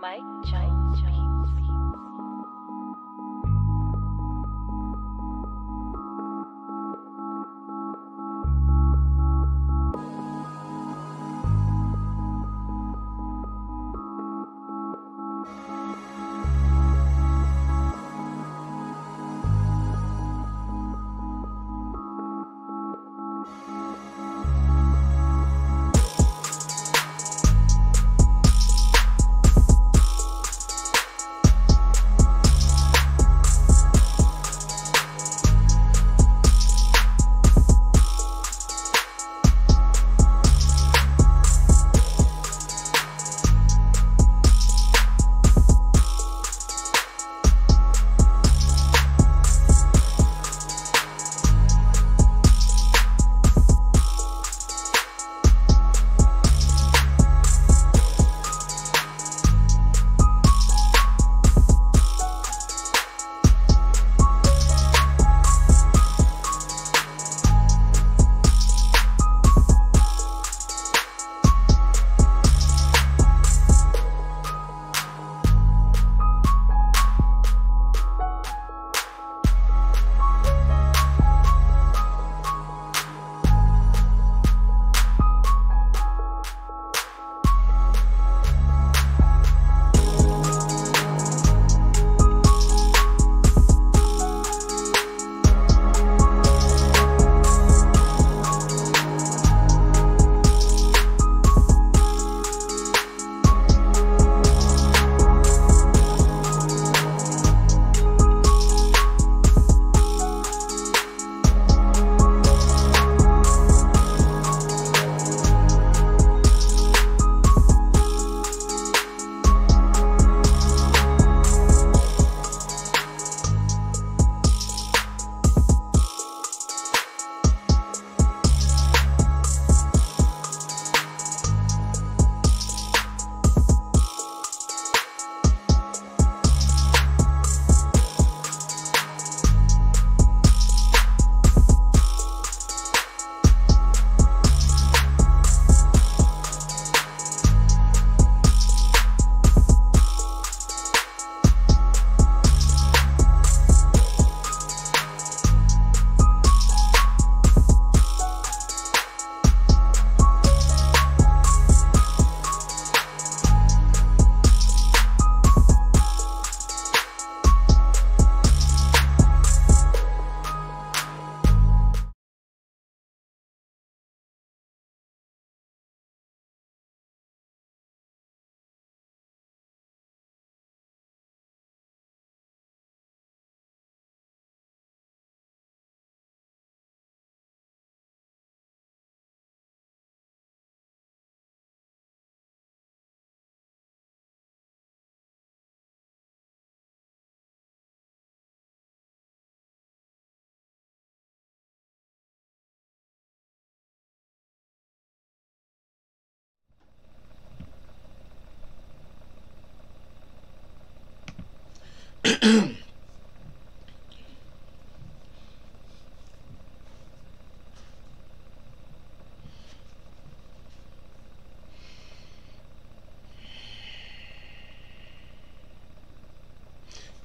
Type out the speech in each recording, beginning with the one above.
by Joe Budden.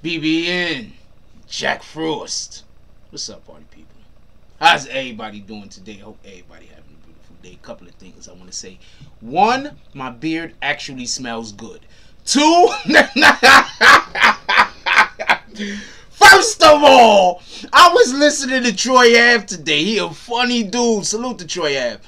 BBN, Jack Frost. What's up, party people? How's everybody doing today? I hope everybody having a beautiful day. A couple of things I want to say. One, my beard actually smells good. Two, first of all, I was listening to Troy Ave today. He a funny dude. Salute to Troy Ave.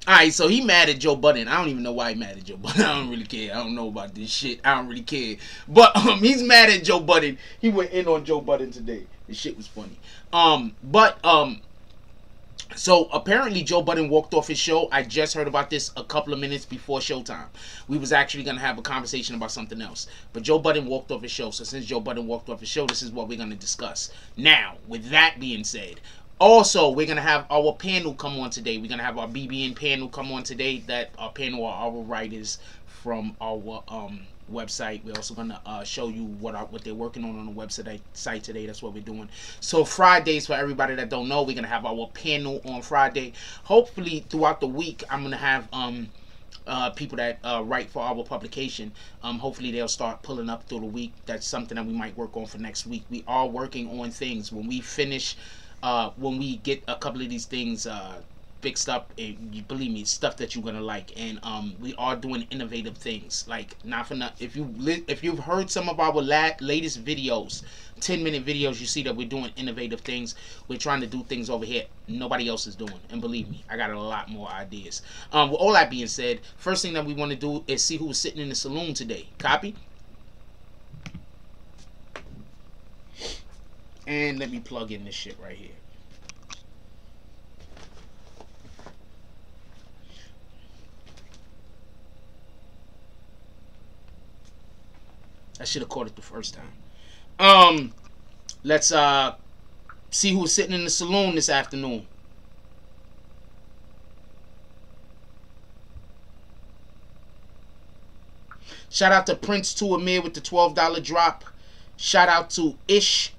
Alright, so he mad at Joe Budden. I don't even know why he mad at Joe Budden. I don't really care. I don't know about this shit. I don't really care. But he's mad at Joe Budden. He went in on Joe Budden today. This shit was funny. So apparently Joe Budden walked off his show. I just heard about this a couple of minutes before showtime. We was actually going to have a conversation about something else. But Joe Budden walked off his show. So since Joe Budden walked off his show, this is what we're going to discuss. Now, with that being said, also, we're going to have our panel come on today. We're going to have our BBN panel come on today. That our panel are our writers from our website. We're also going to show you what they're working on the website today. That's what we're doing. So Fridays, for everybody that don't know, we're going to have our panel on Friday. Hopefully, throughout the week, I'm going to have people that write for our publication. Hopefully they'll start pulling up through the week. That's something that we might work on for next week. We are working on things. When we finish, when we get a couple of these things fixed up, you believe me, it's stuff that you're gonna like. And we are doing innovative things. Like, not for nothing, if you've heard some of our latest videos, 10-minute videos, you see that we're doing innovative things. We're trying to do things over here nobody else is doing, and believe me, I got a lot more ideas. With all that being said, first thing that we want to do is see who was sitting in the saloon today. Copy. And let me plug in this shit right here. I should have caught it the first time. Let's see who's sitting in the saloon this afternoon. Shout out to Prince 2 Amir with the $12 drop. Shout out to Ish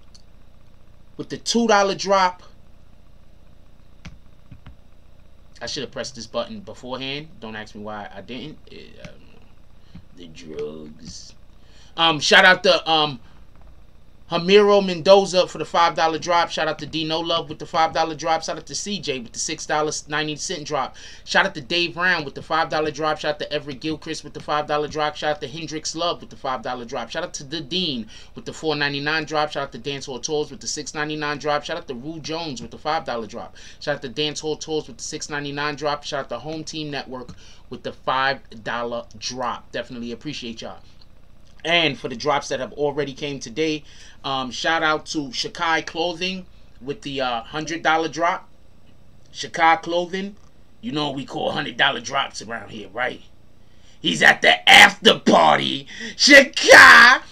with the $2 drop. I should have pressed this button beforehand. Don't ask me why I didn't. The drugs. Shout out to Hamiro Mendoza for the $5 drop. Shout out to Dino Love with the $5 drop. Shout out to CJ with the $6.90 drop. Shout out to Dave Brown with the $5 drop. Shout out to Everett Gilchrist with the $5 drop. Shout out to Hendrix Love with the $5 drop. Shout out to The Dean with the $4.99 drop. Shout out to Dancehall Tours with the $6.99 drop. Shout out to Rue Jones with the $5 drop. Shout out to Dancehall Tours with the $6.99 drop. Shout out to Home Team Network with the $5 drop. Definitely appreciate y'all. And for the drops that have already came today, shout out to Shakai Clothing with the $100 drop. Shakai Clothing, you know we call $100 drops around here, right? He's at the after party. Shakai!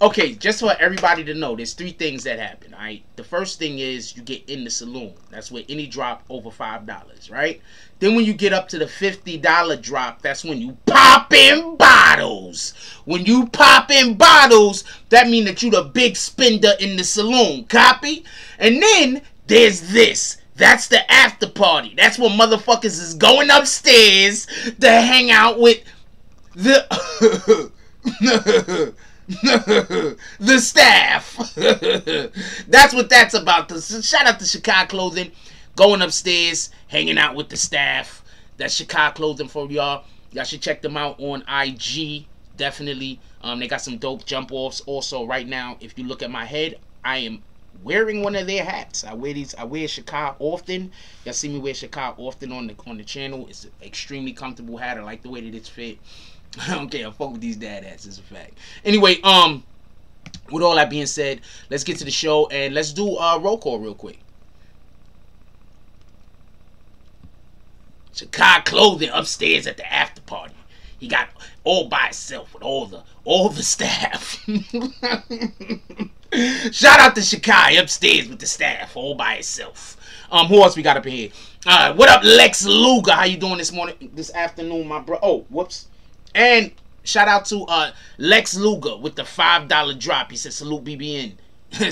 Okay, just for everybody to know, there's 3 things that happen, alright? The first thing is you get in the saloon. That's where any drop over $5, right? Then when you get up to the $50 drop, that's when you pop in bottles. When you pop in bottles, that means that you the big spender in the saloon. Copy? And then there's this. That's the after party. That's when motherfuckers is going upstairs to hang out with the the staff. That's what that's about. Shout out to Shakai Clothing. Going upstairs, hanging out with the staff. That's Shakai Clothing for y'all. Y'all should check them out on IG. Definitely. They got some dope jump offs. Also, right now, if you look at my head, I am wearing one of their hats. I wear Shakai often. Y'all see me wear Shakai often on the channel. It's an extremely comfortable hat. I like the way that it's fit. I don't care. I fuck with these dad hats. It's a fact. Anyway, with all that being said, let's get to the show and let's do a roll call real quick. Shakai Clothing upstairs at the after party. He got all by himself with all the staff. Shout out to Shakai upstairs with the staff all by himself. Who else we got up in here? What up, Lex Luger? How you doing this afternoon, my bro? Oh, whoops. And shout out to Lex Luger with the $5 drop. He said, salute BBN.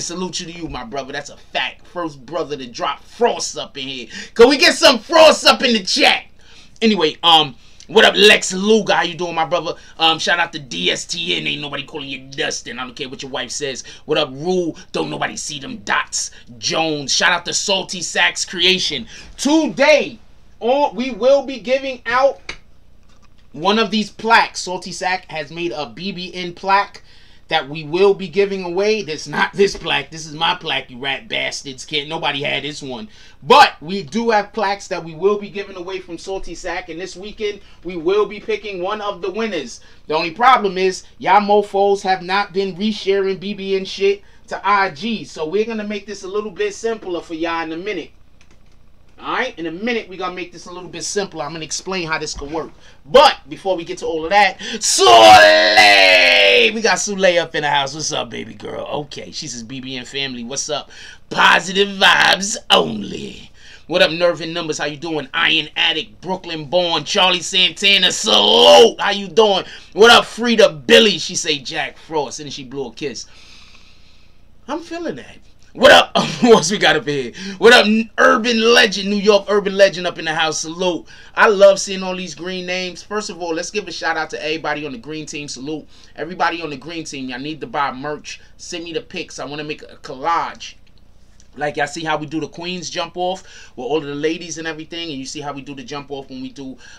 Salute you to you, my brother. That's a fact. First brother to drop frost up in here. Can we get some frost up in the chat? Anyway, what up, Lex Luger? How you doing, my brother? Shout out to DSTN. Ain't nobody calling you Dustin. I don't care what your wife says. What up, Rule? Don't nobody see them dots. Jones. Shout out to Salty Sax Creation. Today, we will be giving out one of these plaques. Salty Sack has made a BBN plaque that we will be giving away. That's not this plaque. This is my plaque, you rat bastards. Can't nobody had this one. But we do have plaques that we will be giving away from Salty Sack. And this weekend, we will be picking one of the winners. The only problem is, y'all mofos have not been resharing BBN shit to IG. So we're going to make this a little bit simpler for y'all in a minute. Alright, in a minute we're gonna make this a little bit simpler. I'm gonna explain how this could work. But before we get to all of that, Soleil! We got Soleil up in the house. What's up, baby girl? Okay, she says BBN family. What's up? Positive vibes only. What up, Nervin Numbers? How you doing? Iron Addict, Brooklyn born, Charlie Santana, salute! How you doing? What up, Frida Billy? She say Jack Frost, and then she blew a kiss. I'm feeling that. What up? Who else we got up here? What up, urban legend, New York urban legend up in the house? Salute. I love seeing all these green names. First of all, let's give a shout out to everybody on the green team. Salute. Everybody on the green team, y'all need to buy merch. Send me the pics. I want to make a collage. Like, y'all see how we do the Queens jump off with all of the ladies and everything, and you see how we do the jump off when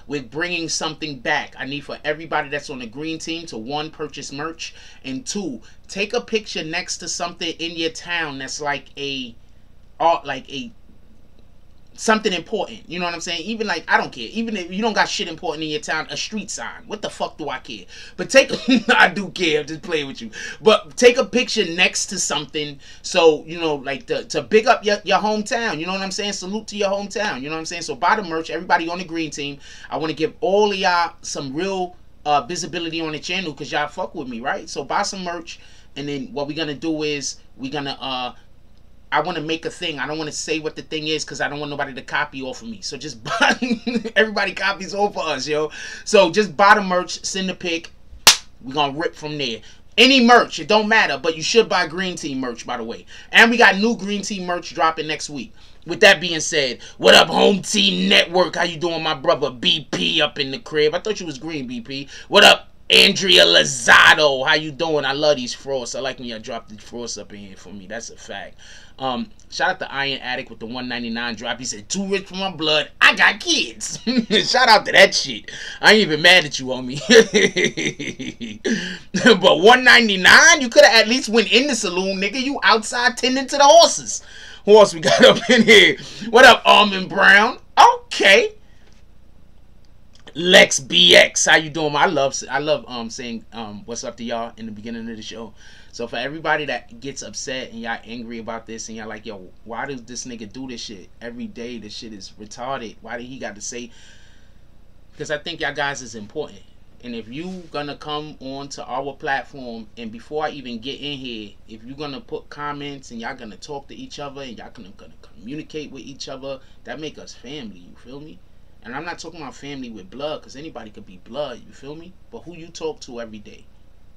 we're bringing something back. I need for everybody that's on the green team to, 1, purchase merch, and 2, take a picture next to something in your town that's like something important. You know what I'm saying? Even like, I don't care. Even if you don't got shit important in your town, a street sign. What the fuck do I care? But take I do care. I'm just playing with you. But take a picture next to something, so you know, like to big up your hometown. You know what I'm saying? Salute to your hometown. You know what I'm saying? So buy the merch. Everybody on the green team. I want to give all of y'all some real visibility on the channel because y'all fuck with me, right? So buy some merch, and then what we're gonna do is we're gonna I want to make a thing. I don't want to say what the thing is because I don't want nobody to copy off of me. So just buy. Everybody copies off of us, yo. So just buy the merch. Send the pic. We're going to rip from there. Any merch. It don't matter. But you should buy Green Team merch, by the way. And we got new Green Team merch dropping next week. With that being said, what up, Home Team Network? How you doing, my brother? BP up in the crib. I thought you was green, BP. What up, Andrea Lozado? How you doing? I love these frosts. I like when y'all drop the frosts up in here for me. That's a fact. Shout out to Iron Addict with the $1.99 drop. He said, too rich for my blood. I got kids. Shout out to that shit. I ain't even mad at you, homie. But $1.99? You could have at least went in the saloon, nigga. You outside tending to the horses. Who else we got up in here? What up, Almond Brown? Okay. Lex BX, how you doing? I love saying what's up to y'all in the beginning of the show. So for everybody that gets upset and y'all angry about this and y'all like, yo, why does this nigga do this shit every day? This shit is retarded. Why did he got to say? Because I think y'all guys is important. And if you gonna come on to our platform, and before I even get in here, if you're gonna put comments and y'all gonna talk to each other and y'all gonna communicate with each other, that make us family. You feel me? And I'm not talking about family with blood, because anybody could be blood, you feel me? But who you talk to every day,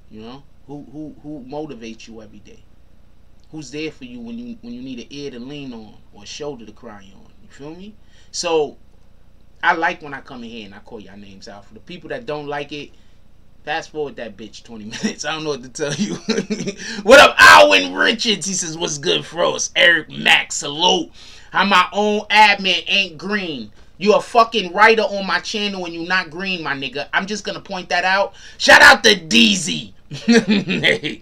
you know? Who motivates you every day? Who's there for you when you need an ear to lean on or a shoulder to cry on? You feel me? So I like when I come in here and I call y'all names out. For the people that don't like it, fast forward that bitch 20 minutes. I don't know what to tell you. What up, Alwyn Richards? He says, what's good, Frost? Eric Max, salute. How my own admin ain't green. You a fucking writer on my channel and you not green, my nigga. I'm just gonna point that out. Shout out to DZ. Hey.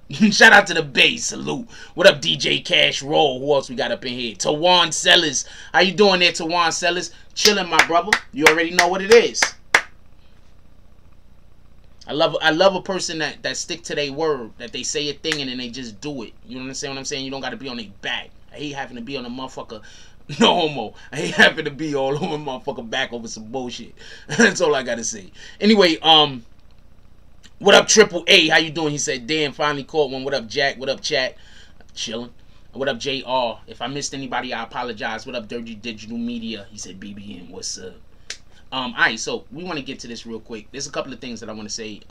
Shout out to the base. Salute. What up, DJ Cash Roll? Who else we got up in here? Tawan Sellers. How you doing there, Tawan Sellers? Chilling, my brother. You already know what it is. I love a person that stick to their word, that they say a thing and then they just do it. You understand what I'm saying? You don't got to be on their back. I hate having to be on a motherfucker. No homo. I ain't happen to be all over motherfucker back over some bullshit. That's all I gotta say. Anyway, what up, Triple A? How you doing? He said, damn, finally caught one. What up, Jack? What up, chat? Chilling. What up, JR? If I missed anybody, I apologize. What up, Dirty Digital Media? He said, BBN, what's up? Alright, so we want to get to this real quick. There's a couple of things that I want to say.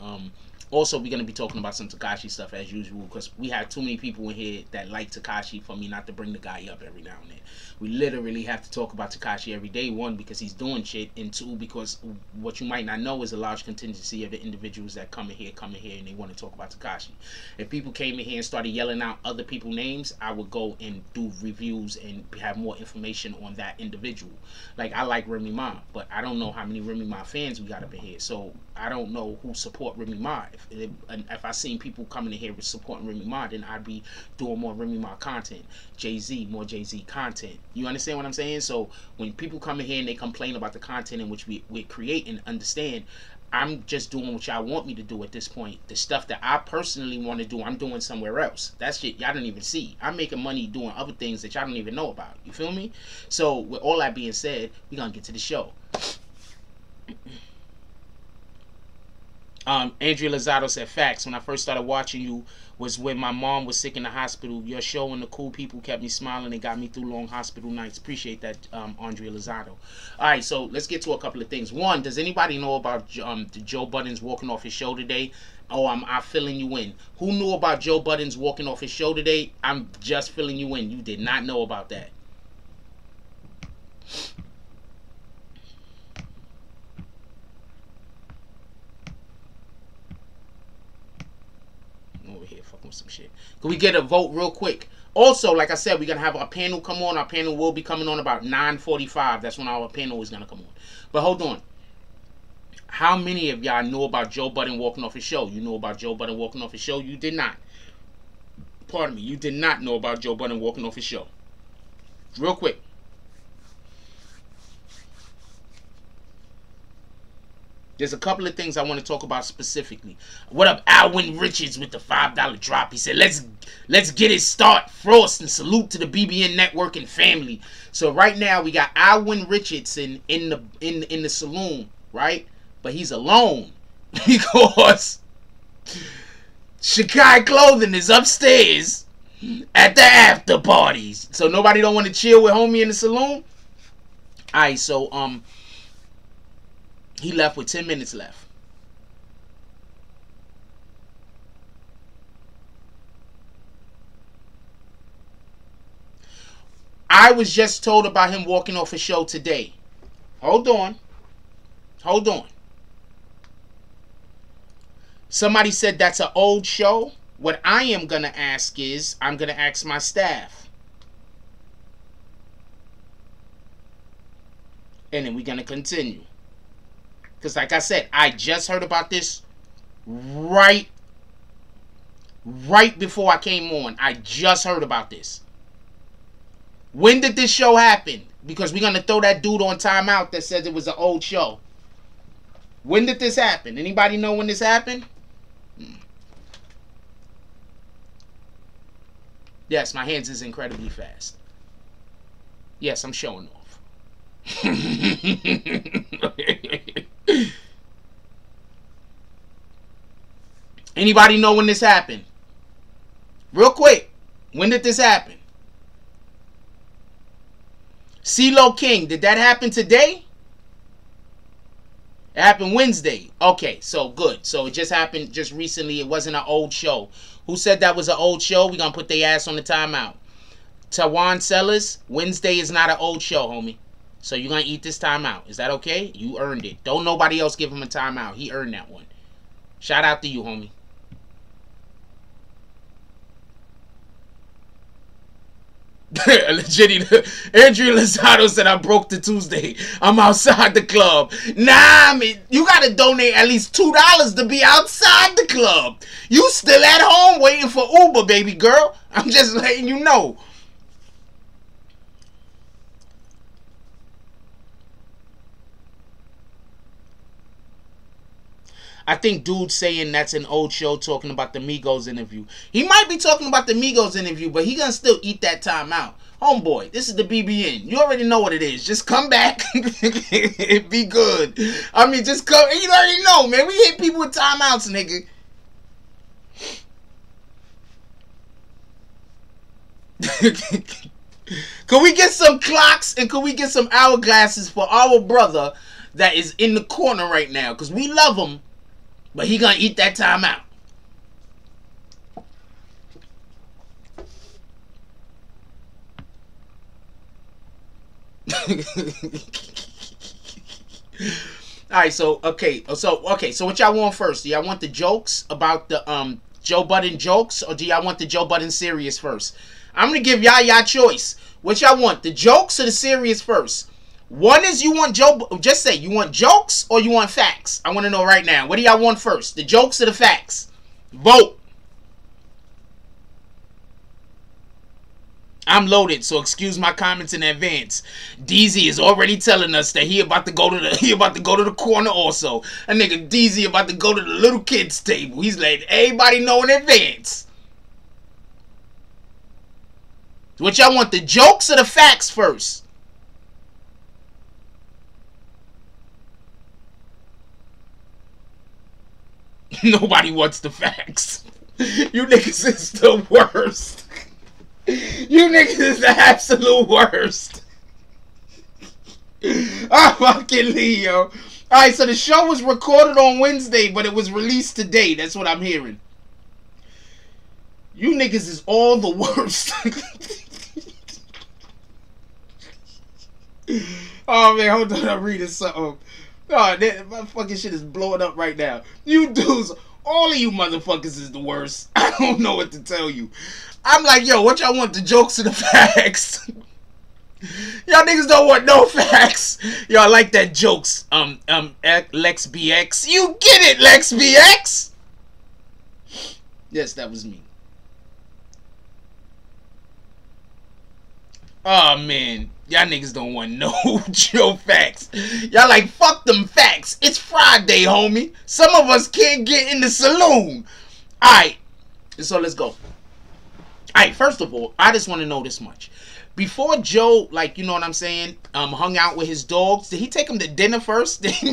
Also, we're going to be talking about some Tekashi stuff as usual, because we have too many people in here that like Tekashi for me not to bring the guy up every now and then. We literally have to talk about Tekashi every day. 1, because he's doing shit, and 2, because what you might not know is a large contingency of the individuals that come in here, and they want to talk about Tekashi. If people came in here and started yelling out other people's names, I would go and do reviews and have more information on that individual. Like, I like Remy Ma, but I don't know how many Remy Ma fans we got up in here, so I don't know who support Remy Ma. If I seen people coming in here with supporting Remy Ma, then I'd be doing more Remy Ma content. Jay-Z, more Jay-Z content. You understand what I'm saying? So when people come in here and they complain about the content in which we create and understand, I'm just doing what y'all want me to do at this point. The stuff that I personally want to do, I'm doing somewhere else. That shit y'all don't even see. I'm making money doing other things that y'all don't even know about. You feel me? So with all that being said, we're gonna get to the show. Andrea Lozado said, facts. When I first started watching you was when my mom was sick in the hospital. Your show and the cool people kept me smiling and got me through long hospital nights. Appreciate that, Andrea Lozado. All right, so let's get to a couple of things. One, does anybody know about Joe Budden's walking off his show today? Oh, I'm filling you in. Who knew about Joe Budden's walking off his show today? I'm just filling you in. You did not know about that. Over here fucking with some shit. Can we get a vote real quick? Also, like I said, we're going to have our panel come on. Our panel will be coming on about 9:45. That's when our panel is going to come on. But hold on. How many of y'all know about Joe Budden walking off his show? You know about Joe Budden walking off his show? You did not. Pardon me. You did not know about Joe Budden walking off his show. Real quick. There's a couple of things I want to talk about specifically. What up, Alwyn Richards with the $5 drop? He said, let's get it start. Frost and salute to the BBN Network and family. So right now we got Alwyn Richardson in the saloon, right? But he's alone because Shikai Clothing is upstairs at the after parties. So nobody don't want to chill with homie in the saloon. Alright, so he left with 10 minutes left. I was just told about him walking off a show today. Hold on. Hold on. Somebody said that's an old show. What I am going to ask is, I'm going to ask my staff. And then we're going to continue. Because like I said, I just heard about this right before I came on. I just heard about this. When did this show happen? Because we're going to throw that dude on timeout that says it was an old show. When did this happen? Anybody know when this happened? Yes, my hands is incredibly fast. Yes, I'm showing off. Anybody know when this happened? Real quick. When did this happen? CeeLo King, did that happen today? It happened Wednesday. Okay, so good. So it just happened just recently. It wasn't an old show. Who said that was an old show? We're going to put their ass on the timeout. Tawan Sellers, Wednesday is not an old show, homie. So you're going to eat this timeout. Is that okay? You earned it. Don't nobody else give him a timeout. He earned that one. Shout out to you, homie. Legitly, Andrea Lozado said I broke the Tuesday. I'm outside the club. Nah, man, you gotta donate at least $2 to be outside the club. You still at home waiting for Uber, baby girl. I'm just letting you know. I think dude's saying that's an old show talking about the Migos interview. He might be talking about the Migos interview, but he gonna still eat that time out. Homeboy, this is the BBN. You already know what it is. Just come back and be good. I mean, just come. You already know, man. We hit people with timeouts, nigga. Can we get some clocks and can we get some hourglasses for our brother that is in the corner right now? Because we love him. But he gonna eat that time out. Alright, so what y'all want first? Do y'all want the jokes about the Joe Budden jokes, or do y'all want the Joe Budden serious first? I'm gonna give y'all choice. What y'all want? The jokes or the serious first? One is you want just say you want jokes or you want facts. I want to know right now. What do y'all want first? The jokes or the facts? Vote. I'm loaded, so excuse my comments in advance. DZ is already telling us that he about to go to the corner also. A nigga DZ about to go to the little kids table. He's letting everybody know in advance. What y'all want? The jokes or the facts first? Nobody wants the facts. You niggas is the worst. You niggas is the absolute worst. I fucking leave, yo. Alright, so the show was recorded on Wednesday, but it was released today. That's what I'm hearing. You niggas is all the worst. Oh, man, hold on. I'm reading something. Oh, my fucking shit is blowing up right now. You dudes, all of you motherfuckers is the worst. I don't know what to tell you. I'm like, yo, what y'all want, the jokes or the facts? Y'all niggas don't want no facts. Y'all like that jokes. Lex BX. You get it, Lex BX? Yes, that was me. Oh, man. Y'all niggas don't want no Joe facts. Y'all like, fuck them facts. It's Friday, homie. Some of us can't get in the saloon. Alright. So let's go. Alright, first of all, I just want to know this much. Before Joe, like, you know what I'm saying, hung out with his dogs, did he take them to dinner first? Did he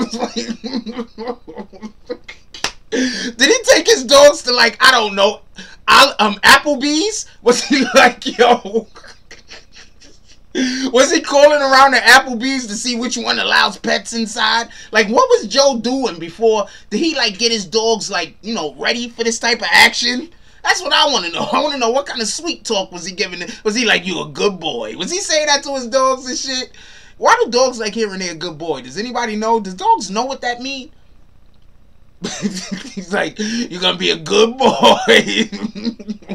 take his dogs to, like, I don't know, Applebee's? Was he like, yo... Was he calling around the Applebee's to see which one allows pets inside? Like, what was Joe doing before? Did he, like, get his dogs, like, you know, ready for this type of action? That's what I want to know. I want to know what kind of sweet talk was he giving it. Was he like, you a good boy? Was he saying that to his dogs and shit? Why do dogs like hearing they're a good boy? Does anybody know? Does dogs know what that means? He's like, you're gonna be a good boy.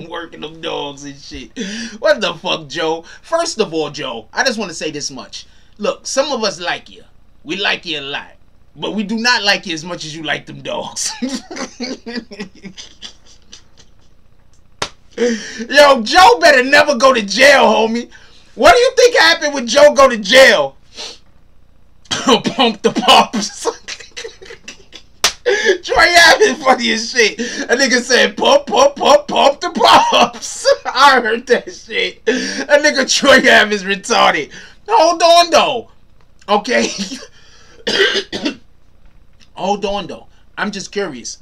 Working them dogs and shit. What the fuck, Joe? First of all, Joe, I just want to say this much. Look, some of us like you. We like you a lot. But we do not like you as much as you like them dogs. Yo, Joe better never go to jail, homie. What do you think happened when Joe go to jail? Pump the pops. Troy Ave funny as shit. A nigga said, pump the pops. I heard that shit. A nigga Troy Ave is retarded. Hold on, though. Okay? Hold on, though. I'm just curious.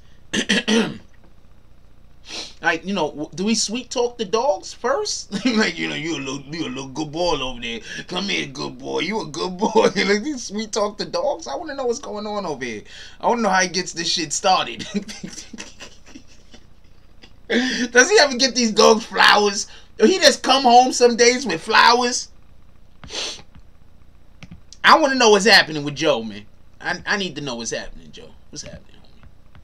Like, you know, do we sweet talk the dogs first? Like, you know, you a little good boy over there. Come here, good boy. You a good boy. Like, you sweet talk the dogs? I want to know what's going on over here. I want to know how he gets this shit started. Does he ever get these dogs flowers? Or he just come home some days with flowers? I want to know what's happening with Joe, man. I need to know what's happening, Joe. What's happening?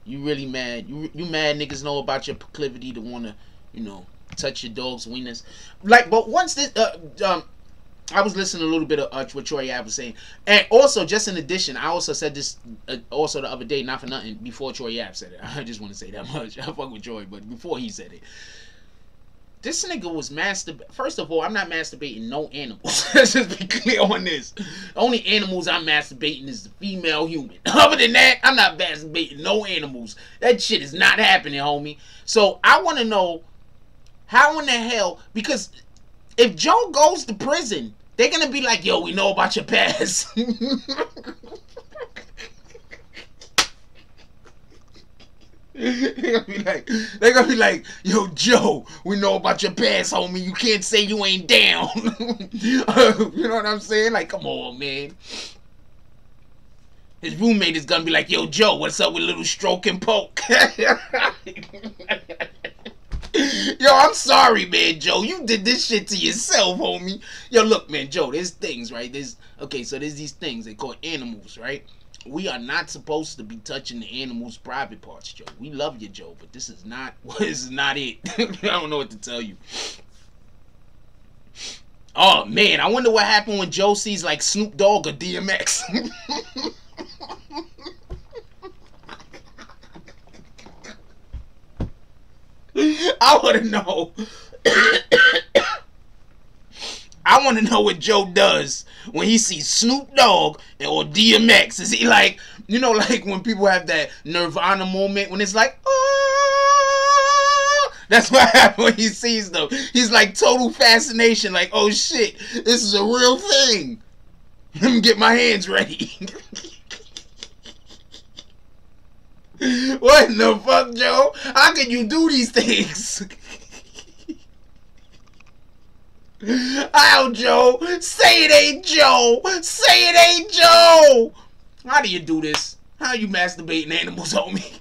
You really mad? You mad niggas know about your proclivity to want to, you know, touch your dog's wieners? Like, but once this, I was listening a little bit of what Troy Ave was saying. And also, just in addition, I also said this also the other day, not for nothing, before Troy Ave said it. I just want to say that much. I fuck with Troy, but before he said it. This nigga was First of all, I'm not masturbating no animals. Let's just be clear on this. The only animals I'm masturbating is the female human. Other than that, I'm not masturbating no animals. That shit is not happening, homie. So I want to know how in the hell, because if Joe goes to prison, they're going to be like, yo, we know about your past. They're gonna be like, yo, Joe, we know about your past, homie. You can't say you ain't down. You know what I'm saying? Like, come on, man. His roommate is gonna be like, yo, Joe, what's up with little stroke and poke? Yo, I'm sorry, man, Joe. You did this shit to yourself, homie. Yo, look, man, Joe, there's things, right? There's these things they call animals, right? We are not supposed to be touching the animal's private parts, Joe. We love you, Joe, but this is not it. I don't know what to tell you. Oh, man, I wonder what happened when Joe sees, like, Snoop Dogg or DMX. I want to know. I want to know what Joe does when he sees Snoop Dogg or DMX. Is he like, you know, like when people have that Nirvana moment when it's like, oh, that's what happens when he sees them. He's like total fascination, like, oh shit, this is a real thing. Let me get my hands ready. What in the fuck, Joe? How can you do these things? How, Joe? Say it ain't Joe. Say it ain't Joe. How do you do this? How you masturbating animals, homie?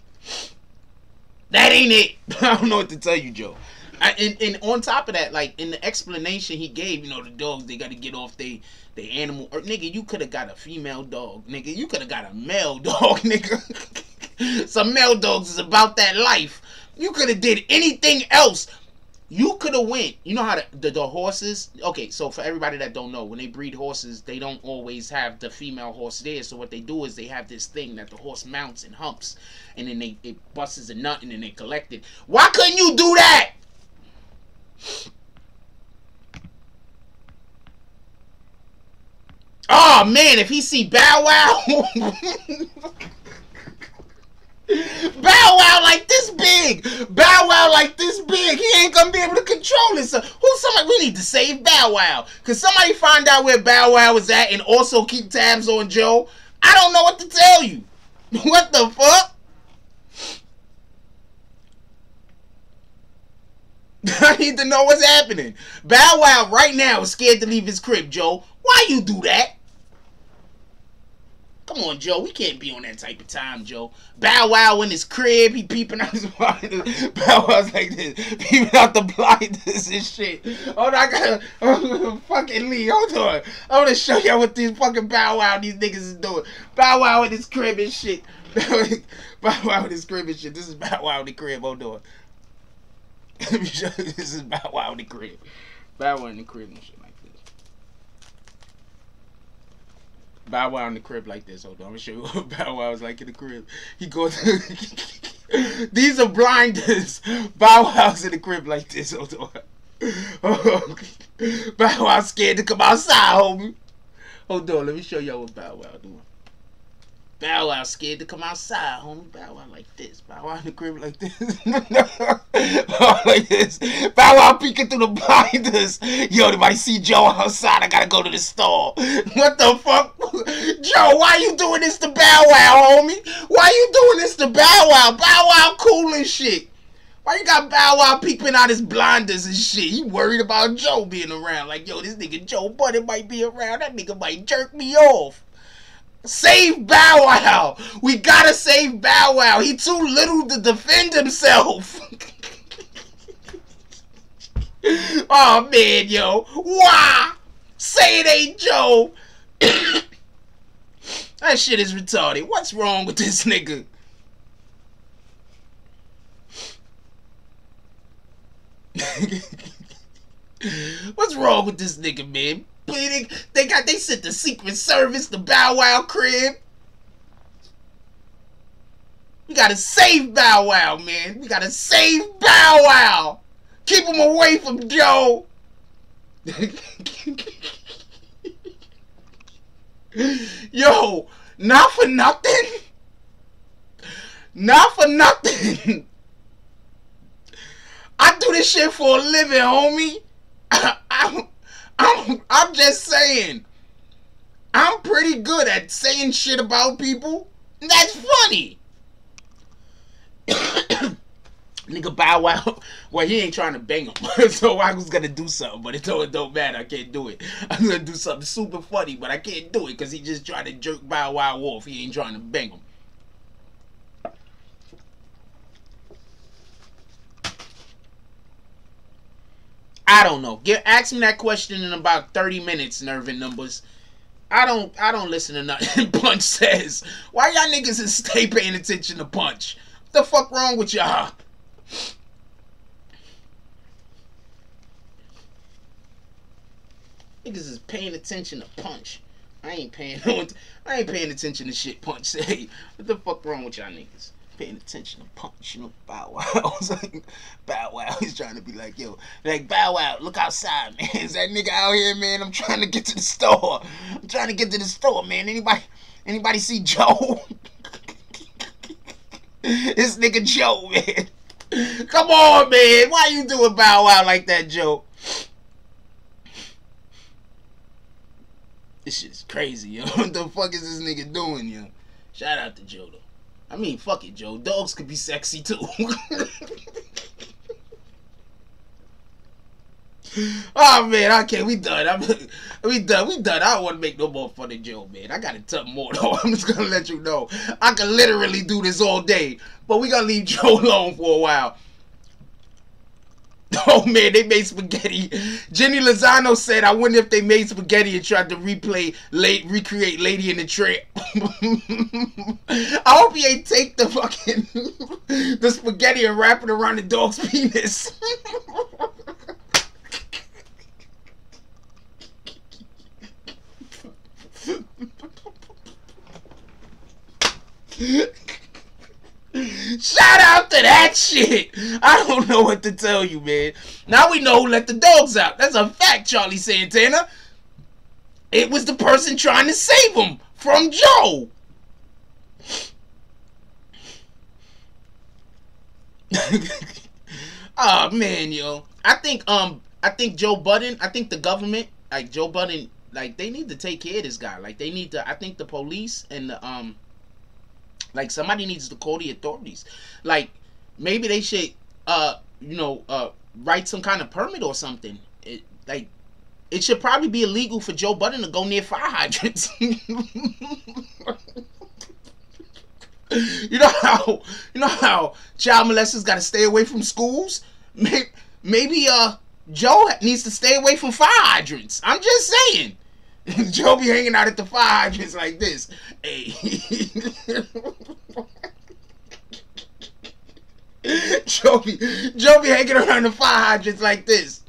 That ain't it. I don't know what to tell you, Joe. And on top of that, like, in the explanation he gave, you know, the dogs, they got to get off they animal. Or, nigga, you could have got a female dog. Nigga, you could have got a male dog, nigga. Some male dogs is about that life. You could have did anything else. You could have went. You know how the horses... Okay, so for everybody that don't know, when they breed horses, they don't always have the female horse there. So what they do is they have this thing that the horse mounts and humps. And then it busts a nut and then they collect it. Why couldn't you do that? Oh, man, if he see Bow Wow... Bow Wow like this big. Bow Wow like this big. He ain't gonna be able to control it. So we need to save Bow Wow. Cause somebody find out where Bow Wow is at and also keep tabs on Joe. I don't know what to tell you. What the fuck? I need to know what's happening. Bow Wow right now is scared to leave his crib, Joe. Why you do that? Come on, Joe. We can't be on that type of time, Joe. Bow Wow in his crib. He peeping out his blinders. Bow Wow's like this. Peeping out the blinders and shit. Oh, I gotta... fucking Lee. Hold on. I want to show y'all what these fucking Bow Wow these niggas is doing. Bow Wow in his crib and shit. Bow Wow in his crib and shit. This is Bow Wow in the crib. Hold on. Let me show you. This is Bow Wow in the crib. Bow Wow in the crib and shit. Bow Wow in the crib like this. Hold on, I'm gonna show you what Bow Wow is like in the crib. He goes. These are blinders. Bow Wow's in the crib like this. Hold on. Bow Wow scared to come outside, homie. Hold on, let me show y'all what Bow Wow doing. Bow Wow scared to come outside, homie. Bow Wow like this. Bow Wow in the crib like this. Bow Wow like this. Bow Wow peeking through the blinders. Yo, if I see Joe outside, I gotta go to the store. What the fuck? Joe, why you doing this to Bow Wow, homie? Why you doing this to Bow Wow? Bow Wow cool and shit. Why you got Bow Wow peeping out his blinders and shit? He worried about Joe being around. Like, yo, this nigga Joe Budden might be around. That nigga might jerk me off. Save Bow Wow. We gotta save Bow Wow. He too little to defend himself. Oh, man, yo. Why? Say it ain't Joe. That shit is retarded. What's wrong with this nigga? What's wrong with this nigga, man? They sent the Secret Service to Bow Wow crib. We gotta save Bow Wow, man. We gotta save Bow Wow. Keep him away from Joe. Yo, not for nothing. Not for nothing. I do this shit for a living, homie. I'm just saying. I'm pretty good at saying shit about people. That's funny. Nigga Bow Wow. Well, he ain't trying to bang him. So I was gonna do something, but it don't matter. I can't do it. I'm gonna do something super funny, but I can't do it because he just trying to jerk Bow Wow off. He ain't trying to bang him. I don't know. Ask me that question in about 30 minutes, Nervin Numbers. I don't listen to nothing Punch says. Why y'all niggas is stay paying attention to Punch? What the fuck wrong with y'all? Niggas is paying attention to Punch. I ain't paying attention to shit Punch say. What the fuck wrong with y'all niggas? Paying attention to Punch, you know, Bow Wow. I was like, Bow Wow, he's trying to be like, yo, like, Bow Wow, look outside, man. Is that nigga out here, man? I'm trying to get to the store. I'm trying to get to the store, man. Anybody see Joe? This nigga Joe, man. Come on, man. Why you doing Bow Wow like that, Joe? This shit's crazy, yo. What the fuck is this nigga doing, yo? Shout out to Joe, though. I mean, fuck it, Joe. Dogs could be sexy too. Oh man, okay, we done. We done. I don't want to make no more fun of Joe, man. I gotta tell more though. I'm just gonna let you know. I can literally do this all day, but we gonna leave Joe alone for a while. Oh man, they made spaghetti. Jenny Lozano said, "I wonder if they made spaghetti and tried to recreate Lady in the Tramp." I hope he ain't take the fucking the spaghetti and wrap it around the dog's penis. Shout out to that shit. I don't know what to tell you, man. Now we know who let the dogs out. That's a fact, Charlie Santana. It was the person trying to save him from Joe. Oh man, yo. I think Joe Budden, I think the government, like Joe Budden, like they need to take care of this guy. Like they need to, I think the police and the like somebody needs to call the authorities. Like maybe they should write some kind of permit or something. It should probably be illegal for Joe Budden to go near fire hydrants. You know how child molesters got to stay away from schools? Maybe Joe needs to stay away from fire hydrants. I'm just saying. Joe be hanging out at the fire hydrants like this. Hey. Joe be hanging around the fire hydrants like this.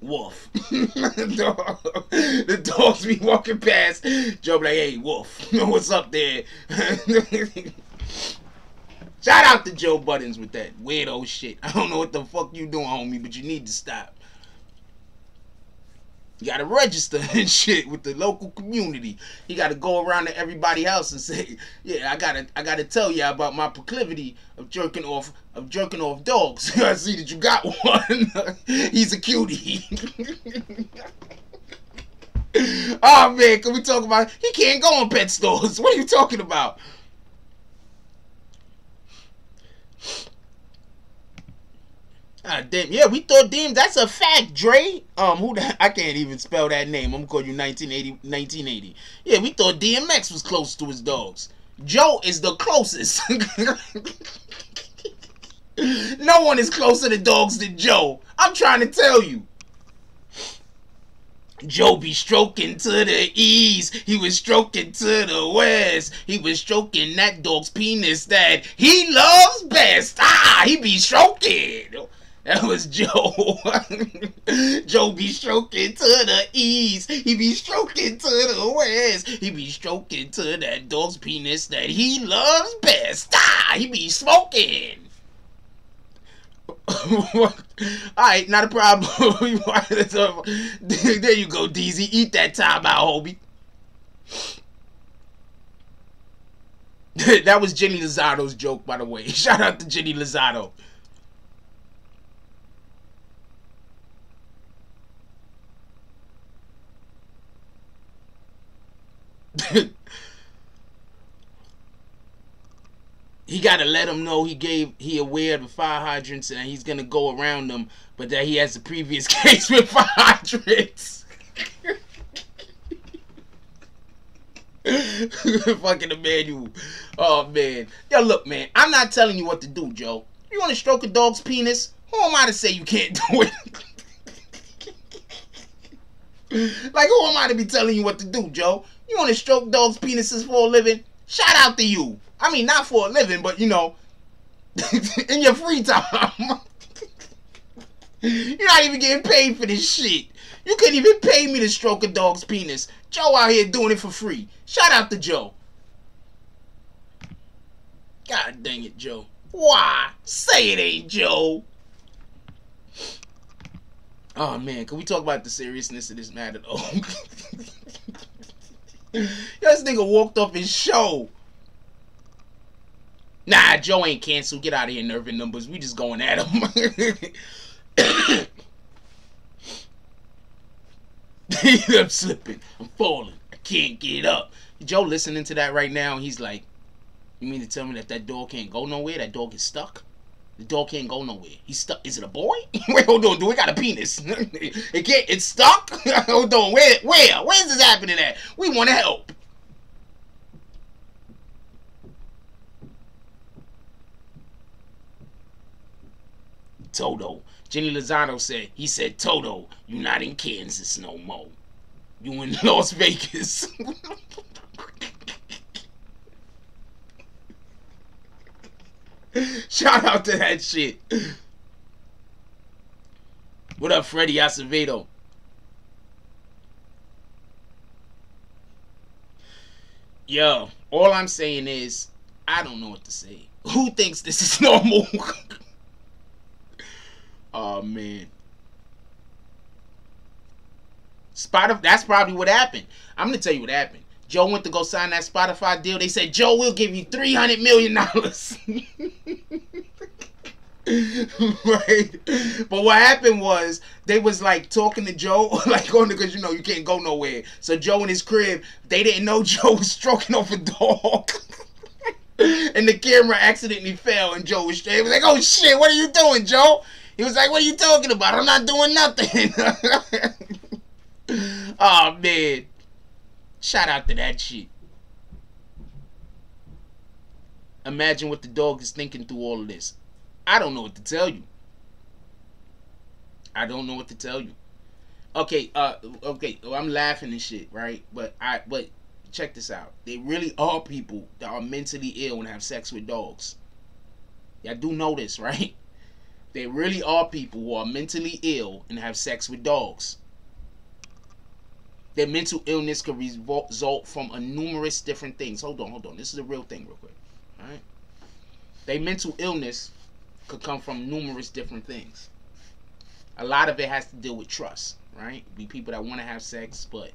Woof. The dogs be walking past. Joe be like, "Hey, Wolf, what's up there?" Shout out to Joe Buddens with that weirdo shit. I don't know what the fuck you doing, homie, but you need to stop. You gotta register and shit with the local community. You gotta go around to everybody's house and say, "Yeah, I gotta tell you about my proclivity of jerking off dogs. I see that you got one. He's a cutie." Oh man, can we talk about? He can't go in pet stores. What are you talking about? Ah, damn. Yeah, we thought that's a fact, Dre. I can't even spell that name. I'm gonna call you 1980. Yeah, we thought DMX was close to his dogs. Joe is the closest. No one is closer to dogs than Joe. I'm trying to tell you. Joe be stroking to the east. He was stroking to the west. He was stroking that dog's penis that he loves best. Ah, he be stroking. That was Joe. Joe be stroking to the east. He be stroking to the west. He be stroking to that dog's penis that he loves best. Ah, he be smoking. Alright, not a problem. There you go, DZ. Eat that time out, homie. That was Jenny Lozano's joke, by the way. Shout out to Jenny Lozano. He gotta let him know he aware of the fire hydrants and he's gonna go around them, but that he has a previous case with fire hydrants. Fucking Emmanuel. Oh man. Yo, look, man, I'm not telling you what to do, Joe. You wanna stroke a dog's penis? Who am I to say you can't do it? Like, who am I to be telling you what to do, Joe? You wanna stroke dogs' penises for a living? Shout out to you. I mean, not for a living, but, you know, in your free time. You're not even getting paid for this shit. You couldn't even pay me to stroke a dog's penis. Joe out here doing it for free. Shout out to Joe. God dang it, Joe. Why? Say it ain't Joe. Oh, man. Can we talk about the seriousness of this matter, though? This nigga walked off his show. Nah, Joe ain't canceled. Get out of here, Nerving Numbers. We just going at him. I'm slipping. I'm falling. I can't get up. Joe listening to that right now, and he's like, You mean to tell me that dog can't go nowhere? That dog is stuck? The dog can't go nowhere. He's stuck. Is it a boy? Wait, hold on. Do it got a penis? It can't. It's stuck? Hold on. Where? Where's this happening at? We want to help. Toto. Jenny Lozano said, he said, Toto, you not in Kansas no more. You in Las Vegas. Shout out to that shit. What up, Freddie Acevedo? Yo, all I'm saying is, I don't know what to say. Who thinks this is normal? Oh, man. That's probably what happened. I'm going to tell you what happened. Joe went to go sign that Spotify deal. They said, Joe, we'll give you $300 million. Right? But what happened was, they was like talking to Joe, like on because you know you can't go nowhere. So Joe in his crib, they didn't know Joe was stroking off a dog. And the camera accidentally fell and Joe was straight. He was like, oh shit, what are you doing, Joe? He was like, what are you talking about? I'm not doing nothing. Oh, man. Shout out to that shit. Imagine what the dog is thinking through all of this. I don't know what to tell you. I don't know what to tell you. Okay, well, I'm laughing and shit, right? But check this out. There really are people that are mentally ill and have sex with dogs. Y'all do know this, right? There really are people who are mentally ill and have sex with dogs. Their mental illness could result from numerous different things. Hold on. This is a real thing real quick. Alright? Their mental illness could come from numerous different things. A lot of it has to deal with trust, right? Be people that want to have sex, but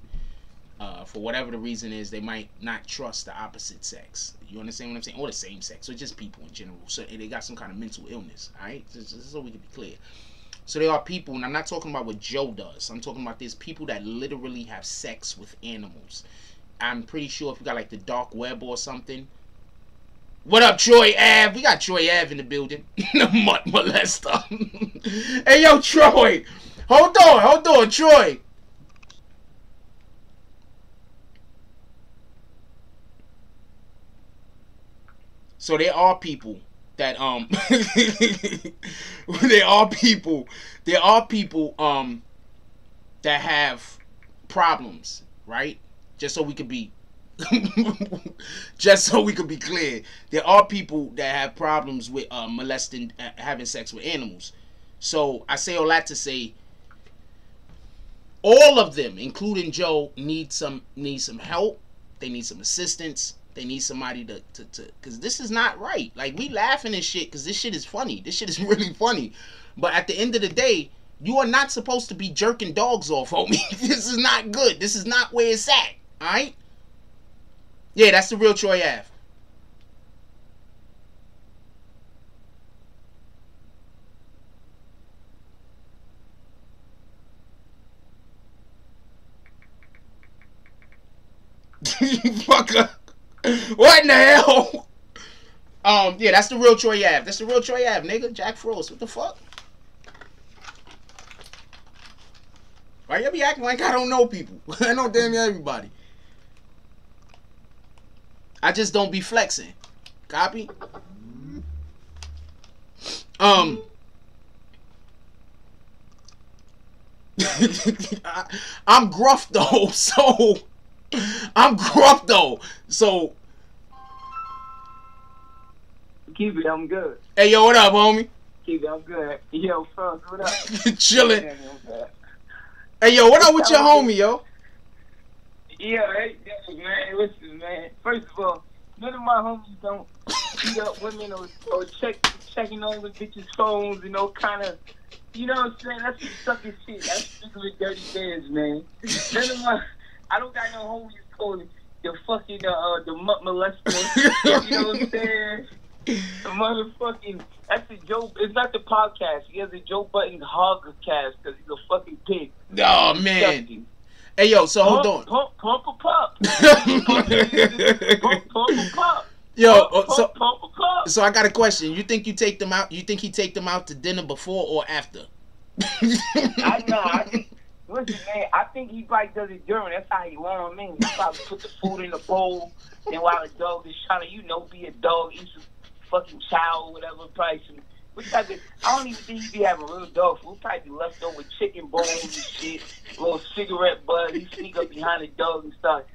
for whatever the reason is, they might not trust the opposite sex. You understand what I'm saying? Or the same sex, or just people in general. So they got some kind of mental illness, alright? Just so we can be clear. So there are people, and I'm not talking about what Joe does. I'm talking about there's people that literally have sex with animals. I'm pretty sure if you got like the dark web or something. What up, Troy Ave? We got Troy Ave in the building. The mutt molester. Hey, yo, Troy. Hold on, Troy. So there are people that there are people that have problems, right? Just so we could be clear, there are people that have problems with molesting, having sex with animals. So I say all that to say, all of them, including Joe, need some help. They need some assistance. They need somebody to because this is not right. Like, we laughing and shit because this shit is funny. This shit is really funny. But at the end of the day, you are not supposed to be jerking dogs off, homie. This is not good. This is not where it's at. Alright? Yeah, that's the real Troy Ave. Fucker. What in the hell? Yeah, that's the real Troy Ave. That's the real Troy Ave, nigga. Jack Frost. What the fuck? Why you be acting like I don't know people? I know damn near everybody. I just don't be flexing. Copy? I'm gruff though, so Keep it, I'm good. Hey, yo, what up, homie? Keep it, I'm good. Yo, Frost, what up? Chillin'. Hey, yo, what up with your homie, yo? Yeah, hey, man, listen, man. First of all, none of my homies don't beat up women or checking on the bitches' phones, you know, kind of, you know what I'm saying? That's some sucking shit. That's strictly dirty dance, man. I don't got no homies called the fucking, the mutt molester. You know what I'm saying? The motherfucking, that's a Joe, it's not the podcast. He has a Joe Budden Podcast because he's a fucking pig. Oh, man. Disgusting. Hey, yo, so hold on. Pump. Yo, Pump. so I got a question. You think you take them out? You think he take them out to dinner before or after? I think. Listen, man, I think he probably does it during. That's how he learn, man. He probably put the food in the bowl, and while the dog is trying to, be a dog, eat some fucking chow or whatever, probably some. I don't even think he be having real dog food. Probably be leftover chicken bones and shit, little cigarette butt. He sneak up behind the dog and start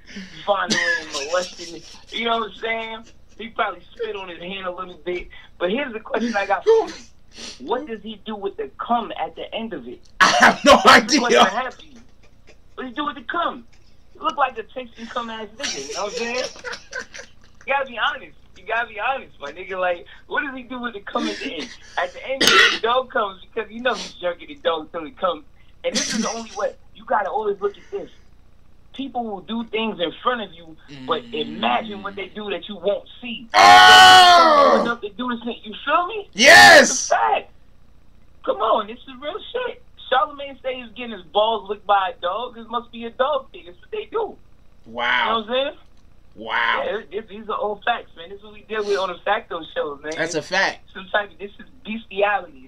fondling and molesting it. You know what I'm saying? He probably spit on his hand a little bit. But here's the question I got for you. What does he do with the cum at the end of it? I have no idea. What does he do with the cum? You look like a tasting cum ass nigga, you know what I'm saying? You gotta be honest. My nigga. Like, what does he do with the cum at the end? At the end, the dog comes because he's jerking the dog till he comes. And this is the only way. You gotta always look at this. People will do things in front of you, but imagine what they do that you won't see. Oh! Enough to do this thing. You feel me? Yes! It's a fact. Come on, this is real shit. Charlamagne say he's getting his balls licked by a dog. This must be a dog thing. That's what they do. Wow. You know what I'm saying? Wow. Yeah, these are old facts, man. This is what we deal with on the Facto shows, man. That's a fact. This is bestiality.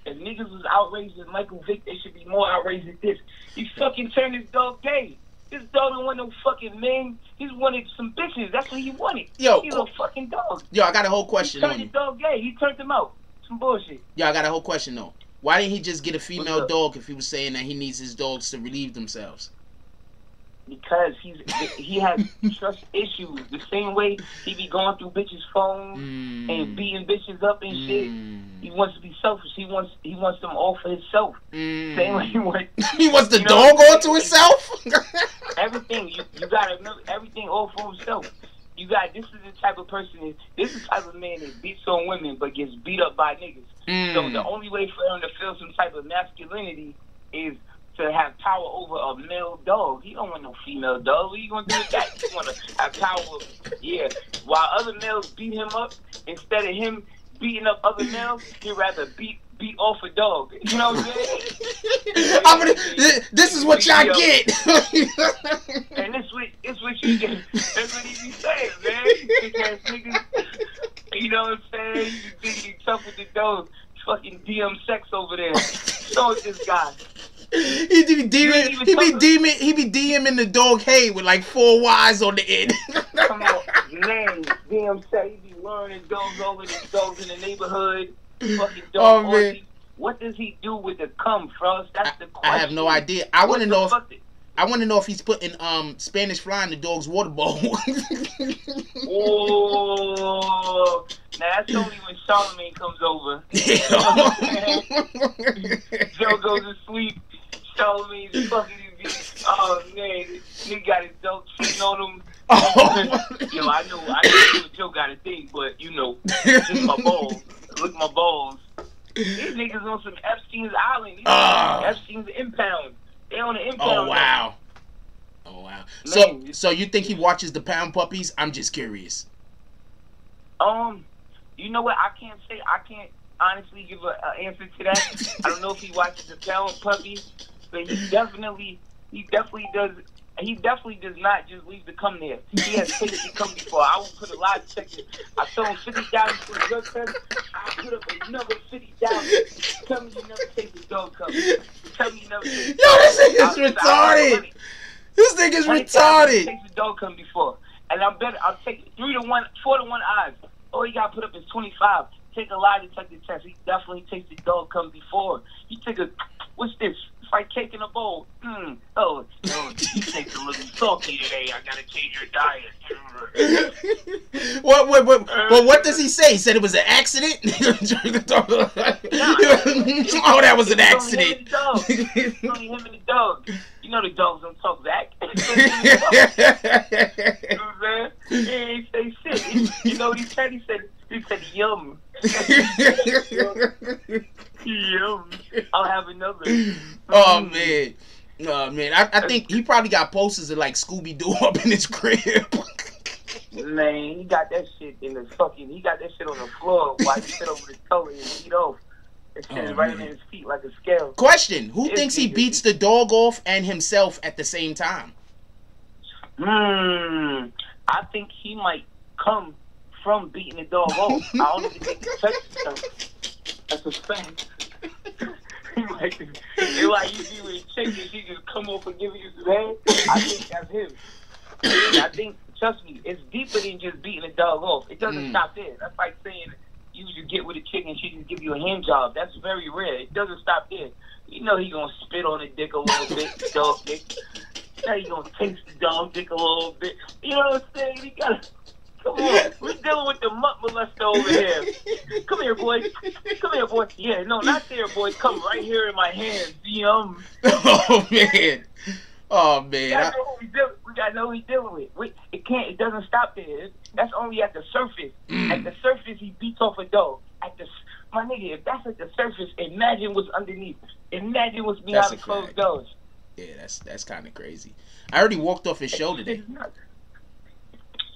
If niggas was outraged at Michael Vick, they should be more outraged at this. He fucking turned his dog gay. This dog don't want no fucking men. He's wanted some bitches. That's what he wanted. Yo, he's a fucking dog. Yo, I got a whole question He turned his dog gay. He turned him out. Some bullshit. Yo, I got a whole question though. Why didn't he just get a female dog if he was saying that he needs his dogs to relieve themselves? Because he has trust issues. The same way he be going through bitches' phones and beating bitches up and shit. He wants to be selfish. He wants them all for himself. Same way he wants the dog all to himself. Everything you gotta remember. Everything all for himself. This is the type of person. This is the type of man that beats on women but gets beat up by niggas. So the only way for him to feel some type of masculinity is to have power over a male dog. He don't want no female dog. What are you gonna do with that? You wanna have power? Yeah. While other males beat him up, instead of him beating up other males, he'd rather beat off a dog. You know what I'm saying? This is what y'all get. And this what you get. That's what he be saying, man. You big ass niggas. You know what I'm saying? You think you tough with the dog. Fucking DM sex over there. So is this guy. He be DMing the dog hay with like 4 Y's on the end. Come on, man. DM say he be luring dogs over the dogs in the neighborhood. Fucking dog. Oh, man. What does he do with the cum, Frost? That's the question. I have no idea. I want to know if he's putting Spanish fly in the dog's water bowl. Oh, now that's only when Charlamagne comes over. Joe goes to sleep. Charlamagne's fucking. Oh man, he got his dog cheating on him. Yo, I know what Joe got to think, but just my balls. Look at my balls. These niggas on some Epstein's Island. Epstein's impound. They on the impound. Oh wow. Oh wow. Man, so you think he watches the Pound Puppies? I'm just curious. You know what? I can't honestly give an answer to that. I don't know if he watches the Pound Puppies, but he definitely does. He definitely does not just leave the cum there. He has tasted the cum before. I will put a lie detector. I told him $50 for the drug test. I put up another $50. Tell me you never tasted dog cum. Tell me you never tasted. Yo, this nigga's retarded. This nigga's retarded. I tasted dog cum before, and I'll take 3 to 1, 4 to 1 odds. All you gotta put up is 25. Take a lie detector test. He definitely tasted dog cum before. He took what's this? It's like cake in a bowl. Oh, he tastes a little salty today. I gotta change your diet. What does he say? He said it was an accident? Oh, that was an accident. It's only him and the dog. You know the dogs don't talk back. You know what I'm saying? He ain't say shit. You know what he said? He said yum. Yum. I'll have another. Oh man. Oh man. I think he probably got posters of like Scooby Doo up in his crib. Man, he got that shit on the floor while he sit over the toe and eat off. That shit is right in his feet like a scale. Question: who thinks he beats the dog off and himself at the same time? I think he might come from beating the dog off. I don't even think he touched stuff. That's a fact. It's like you see with a chick and she just come off and give you some head. I think that's him. I think, trust me, it's deeper than just beating a dog off. It doesn't stop there. That's like saying you just get with a chick and she just give you a hand job. That's very rare. It doesn't stop there. You know he gonna spit on the dick a little bit, the dog dick. You know he gonna taste the dog dick a little bit. You know what I'm saying? He gotta. Come on, we're dealing with the mutt molester over here. Come here, boy. Come here, boy. Yeah, no, not there, boy. Come right here in my hands. You know? Oh, man. Oh, man. We gotta know who we dealing with. It doesn't stop there. That's only at the surface. At the surface, he beats off a dog. My nigga, if that's at the surface, imagine what's underneath. Imagine what's behind the closed doors. Yeah, that's kind of crazy. I already walked off his show today.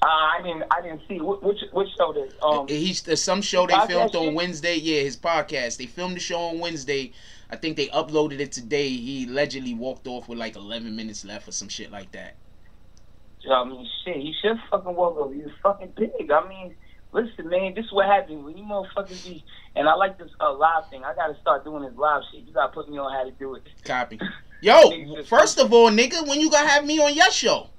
I didn't see which show that. There's some show they filmed on shit? Wednesday. Yeah, his podcast. They filmed the show on Wednesday. I think they uploaded it today. He allegedly walked off with like 11 minutes left or some shit like that. I mean, shit, he should fucking walk over. He's fucking big. I mean, listen, man, this is what happens when you motherfuckers be. And I like this live thing. I gotta start doing this live shit. You gotta put me on how to do it. Copy. Yo, first of all, nigga, when you gonna have me on your show?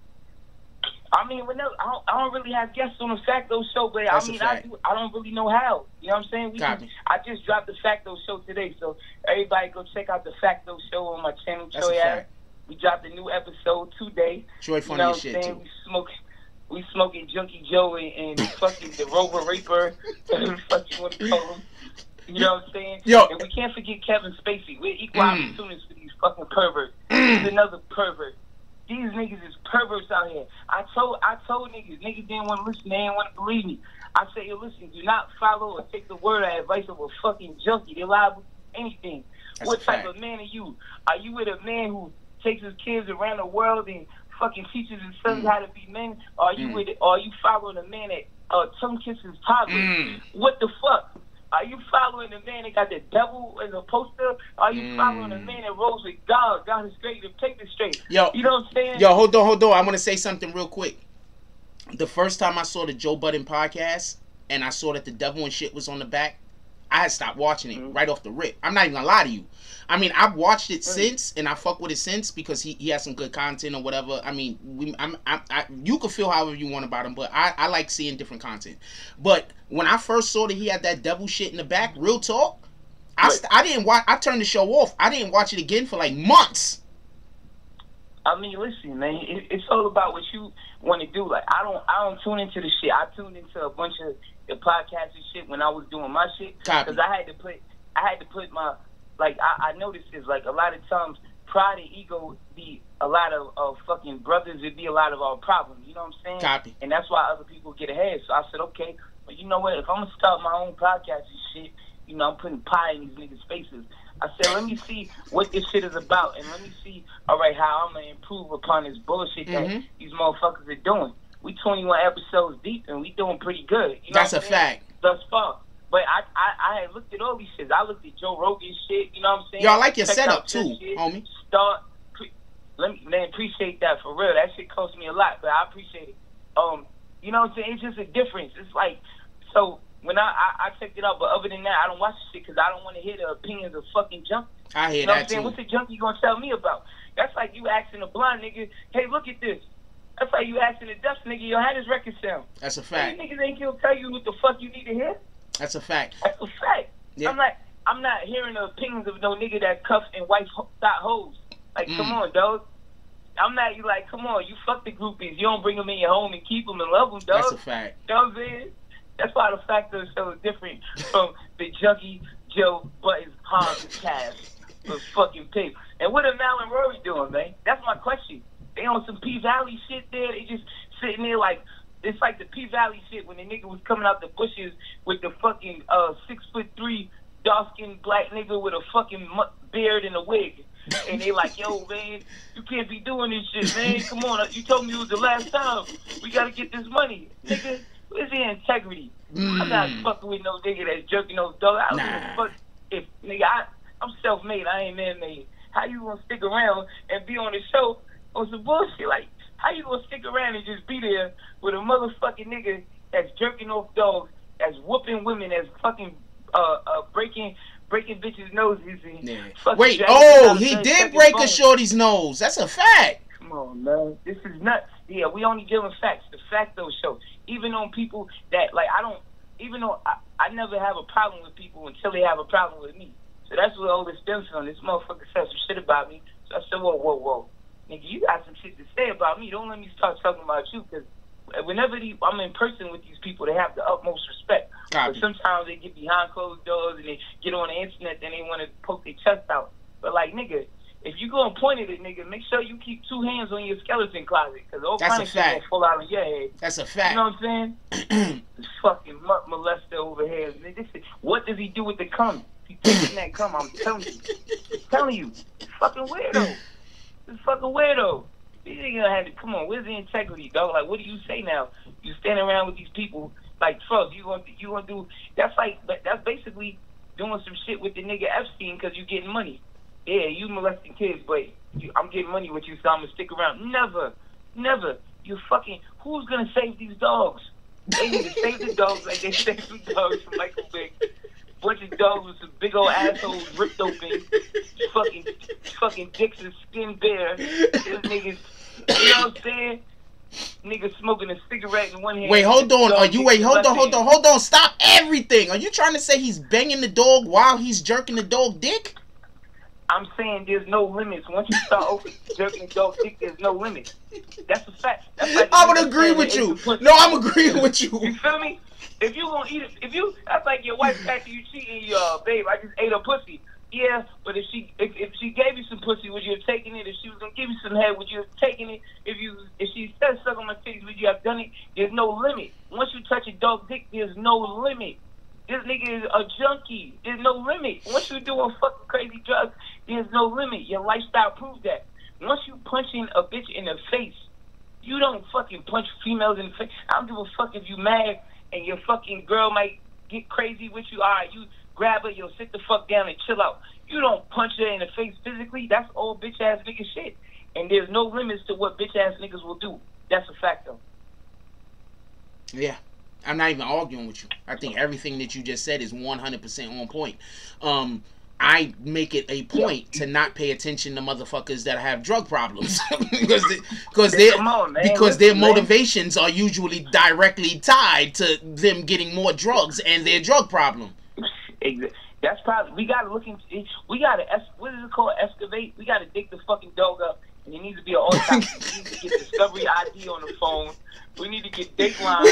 I mean, I don't really have guests on the Facto show, but That's I mean, a fact. I don't really know how. You know what I'm saying? I just dropped the Facto show today, so everybody go check out the Facto show on my channel. That's a fact. We dropped a new episode today. Troy funny as shit too. We smoking Junkie Joe and fucking the Rover Raper, fuck you want to call him. You know what I'm saying? Yo. And we can't forget Kevin Spacey. We're equal opportunists for these fucking perverts. He's another pervert. These niggas is perverts out here. I told niggas didn't want to listen. They didn't want to believe me. I said, yo, listen, do not follow or take the word or advice of a fucking junkie. They're liable to anything. That's What a type fact. of man are you? Are you with a man who takes his kids around the world and fucking teaches his sons how to be men? Or are you following a man that tongue kisses toddlers? What the fuck? Are you following the man that got the devil as a poster? Are you following the man that rolls with God? God is great to take this straight. Yo, you know what I'm saying? Yo, hold on. I want to say something real quick. The first time I saw the Joe Budden podcast and I saw that the devil and shit was on the back, I had stopped watching it right off the rip. I'm not even gonna lie to you. I mean, I've watched it since, and I fuck with it since because he has some good content or whatever. I mean, you can feel however you want about him, but I like seeing different content. But when I first saw that he had that devil shit in the back, real talk, I didn't watch. I turned the show off. I didn't watch it again for like months. I mean, listen, man, it's all about what you want to do. Like, I don't tune into the shit. I tuned into a bunch of the podcasts and shit when I was doing my shit because I had to put my. Like, I noticed this, like, a lot of times, pride and ego be a lot of fucking brothers. It'd be a lot of our problems, you know what I'm saying? Copy. And that's why other people get ahead. So I said, okay, but you know what? If I'm going to start my own podcast and shit, you know, I'm putting pie in these niggas' faces. I said, let me see what this shit is about, and let me see, all right, how I'm going to improve upon this bullshit that these motherfuckers are doing. We 21 episodes deep, and we doing pretty good. You know That's a fact. Thus far. But I had looked at all these shit. I looked at Joe Rogan's shit, you know what I'm saying? Yo, I like your Checked setup out too, shit. homie. Man, appreciate that for real. That shit cost me a lot, but I appreciate it. You know what I'm saying? It's just a difference. It's like, so when I checked it out, but other than that, I don't watch the shit because I don't want to hear the opinions of fucking junkies. I hear you know that what I'm saying? too. What's a junkie gonna tell me about? That's like you asking a blind nigga, hey, look at this. That's like you asking a deaf nigga, yo, how does record sound? That's a fact. These niggas ain't gonna tell you what the fuck you need to hear. That's a fact. That's a fact. Yeah. I'm not hearing the opinions of no nigga that cuffs and wife got hoes. Like, come on, dog. I'm not, you like, come on, you fuck the groupies. You don't bring them in your home and keep them and love them, dog. That's a fact. You know what I'm saying? That's why the Facto show is different from the Junkie Joe Budden Podcast with fucking pig. And what are Mal and Rory doing, man? That's my question. They on some P-Valley shit there. They just sitting there like, it's like the P-Valley shit when the nigga was coming out the bushes with the fucking 6'3" dark-skinned black nigga with a fucking beard and a wig. And they like, yo, man, you can't be doing this shit, man. Come on, you told me it was the last time. We gotta get this money. Nigga, where's the integrity? I'm not fucking with no nigga that's jerking no dog. I don't give a fuck if, nigga, I'm self-made. I ain't man-made. How you gonna stick around and be on the show on some bullshit? Like, how you gonna stick around and just be there with a motherfucking nigga that's jerking off dogs, that's whooping women, that's fucking breaking bitches' noses. And Yeah. fucking Wait, dragging he down did second break a phone. shorty's nose. That's a fact. Come on, man. This is nuts. Yeah, we only giving facts. The fact though show. Even on people that, like, even though I never have a problem with people until they have a problem with me. So that's what all this stems from. This motherfucker said some shit about me. So I said, whoa. Nigga, you got some shit to say about me. Don't let me start talking about you, because whenever I'm in person with these people, they have the utmost respect. Copy. But sometimes they get behind closed doors and they get on the internet, then they want to poke their chest out. But, like, nigga, if you go and point at it, nigga, make sure you keep 2 hands on your skeleton closet, because all That's kind a of shit fact. gonna fall out of your head. That's a fact. You know what I'm saying? This fucking molester over here. What does he do with the cum? He taking that cum, I'm telling you. Fucking weirdo. This fucking weirdo. These niggas had to, come on, where's the integrity, dog? Like, what do you say now? You stand around with these people, like, trust, you gonna do, that's basically doing some shit with the nigga Epstein because you getting money. Yeah, you molesting kids, but I'm getting money with you, so I'm gonna stick around. Never. You fucking, who's gonna save these dogs? They need to save the dogs like they saved some dogs from Michael Vick. Bunch of dogs with some big old assholes ripped open. Fucking dicks and skin bare. These niggas, you know what I'm saying? Niggas smoking a cigarette in one hand. Wait, hold on. Hold on. Stop everything. Are you trying to say he's banging the dog while he's jerking the dog dick? I'm saying there's no limits. Once you start jerking the dog dick, there's no limits. That's a fact. That's like I would agree with you. No, I'm agreeing with you. You feel me? If you gonna eat it, that's like your wife after you cheating, babe, I just ate her pussy. Yeah, but if she gave you some pussy, would you have taken it? If she was gonna give you some head, would you have taken it? If she said suck on my titties, would you have done it? There's no limit. Once you touch a dog dick, there's no limit. This nigga is a junkie. There's no limit. Once you doing fucking crazy drugs, there's no limit. Your lifestyle proves that. Once you punching a bitch in the face, you don't fucking punch females in the face. I don't give a fuck if you mad and your fucking girl might get crazy with you. All right, you grab her, you'll sit the fuck down and chill out. You don't punch her in the face physically. That's all bitch ass nigga shit. And there's no limits to what bitch ass niggas will do. That's a fact though. Yeah. I'm not even arguing with you. I think everything that you just said is 100% on point. I make it a point to not pay attention to motherfuckers that have drug problems because their motivations are usually directly tied to them getting more drugs and their drug problem. That's probably, we gotta look into it. We gotta, what is it called, excavate? We gotta dig the fucking dog up, and it needs to be an autopsy. We need to get Discovery ID on the phone. We need to get Dateline.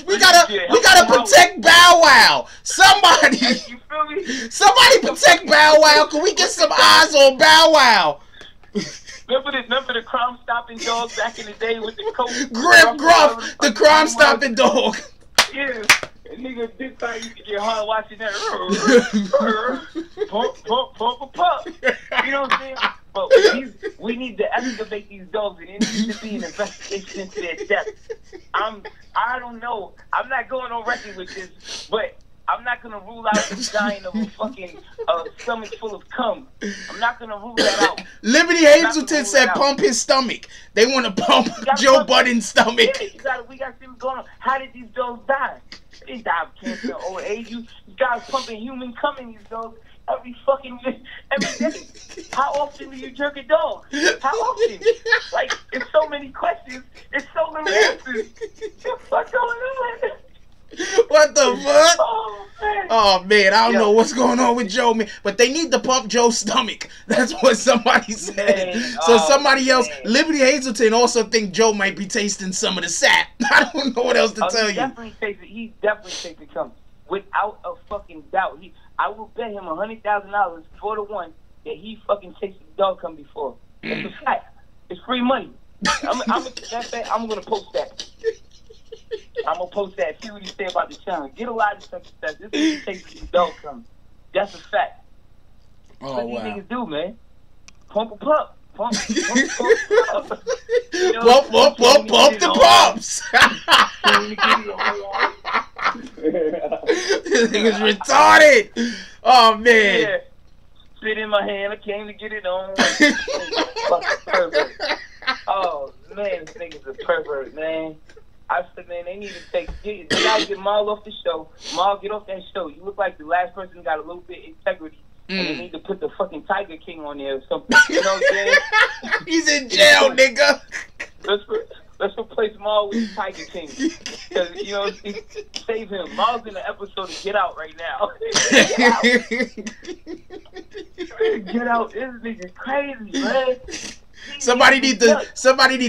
We gotta protect Bow Wow. Somebody, you feel me? Somebody protect Bow Wow. Can we get some eyes on Bow Wow? Remember the crime stopping dog back in the day with the coat? Gruff, the crime stopping dog. Yeah. Nigga, this time you can get hard watching that. Pump. You know what I'm saying? But we need to excavate these dogs, and it needs to be an investigation into their death. I don't know. I'm not going on record with this, but I'm not gonna rule out the dying of a fucking stomach full of cum. I'm not gonna rule that out. Liberty Hazelton said pump his stomach. They want to pump Joe Budden's stomach. Yeah, we got things going on. How did these dogs die? They die of cancer, old age. You guys pumping human cum in these dogs every day. How often do you jerk a dog? How often? Like, it's so many questions. It's so many answers. What's going on? What the fuck? Oh man, I don't know what's going on with Joe, man. But they need to pump Joe's stomach. That's what somebody said. So somebody else, Liberty Hazelton, also think Joe might be tasting some of the sap. I don't know what else to tell you. He definitely takes it come without a fucking doubt. I will bet him $100,000 for the one that he fucking tasted dog come before. It's a fact. It's free money. I'm gonna post that. I'm gonna post that. See what he say about the channel. Get a lot of such stuff. This is what takes the dog come. That's a fact. Oh, what wow. these niggas do, man? Pump a pump. Pump the pumps. This nigga's retarded. Oh man. Yeah. Spit in my hand. I came to get it on. Fucking pervert. Oh man, this nigga's a pervert, man. I said, man, they need to they gotta get Maul off the show. Maul, get off that show. You look like the last person who got a little bit of integrity. And they need to put the fucking Tiger King on there or something. You know what I'm saying? He's in jail, nigga. Let's replace Maul with the Tiger King. Because, you know, save him. Maul's in the episode of Get Out right now. Get Out. This nigga crazy, man. Somebody need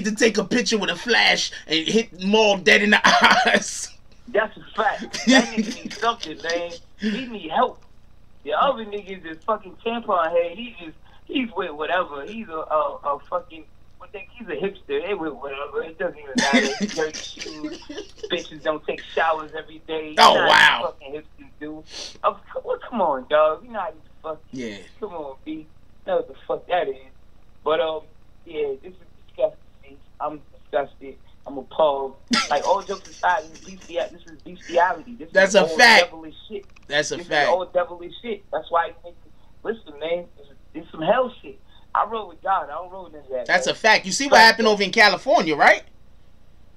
to take a picture with a flash and hit Maul dead in the eyes. That's a fact. That nigga needs something, man. He need help. The other nigga is just fucking tampon head. He's with whatever. He's a fucking, he's a hipster. They with whatever. It doesn't even matter. Dirty shoes. Bitches don't take showers every day. Oh, wow. Fucking hipsters do. Well, come on, dog. You know how you fucking. Yeah. Come on, B. Know what the fuck that is. But, yeah, this is disgusting. I'm disgusted. I'm appalled. Like, all jokes aside, this is bestiality. That's is a fact. Devilish shit. That's a this fact. Is all devilish shit. That's why I think, listen, man, it's some hell shit. I roll with God. I don't roll with that. That's man. a fact. You see what happened over in California, right?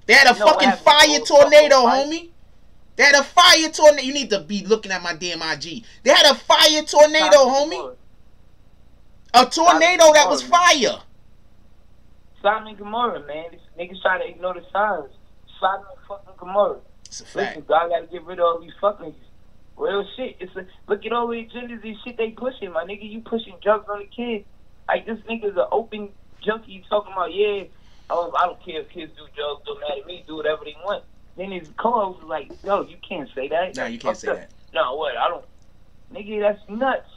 They had a fucking fire tornado, homie. They had a fire tornado. You need to be looking at my damn IG. They had a fire tornado, homie. A tornado that was fire. Sodom and Gomorrah, man. This niggas try to ignore the signs. Sodom and fucking Gomorrah. It's a fact. Listen, God gotta get rid of all these fuck niggas. Real shit. Look at all the agendas and shit they pushing, my nigga. You pushing drugs on the kids. Like, this nigga's an open junkie talking about, yeah, I don't care if kids do drugs, don't matter to me, do whatever they want. Then his co-host was like, no, you can't say that. No, you can't say that. No, what? I don't. Nigga, that's nuts.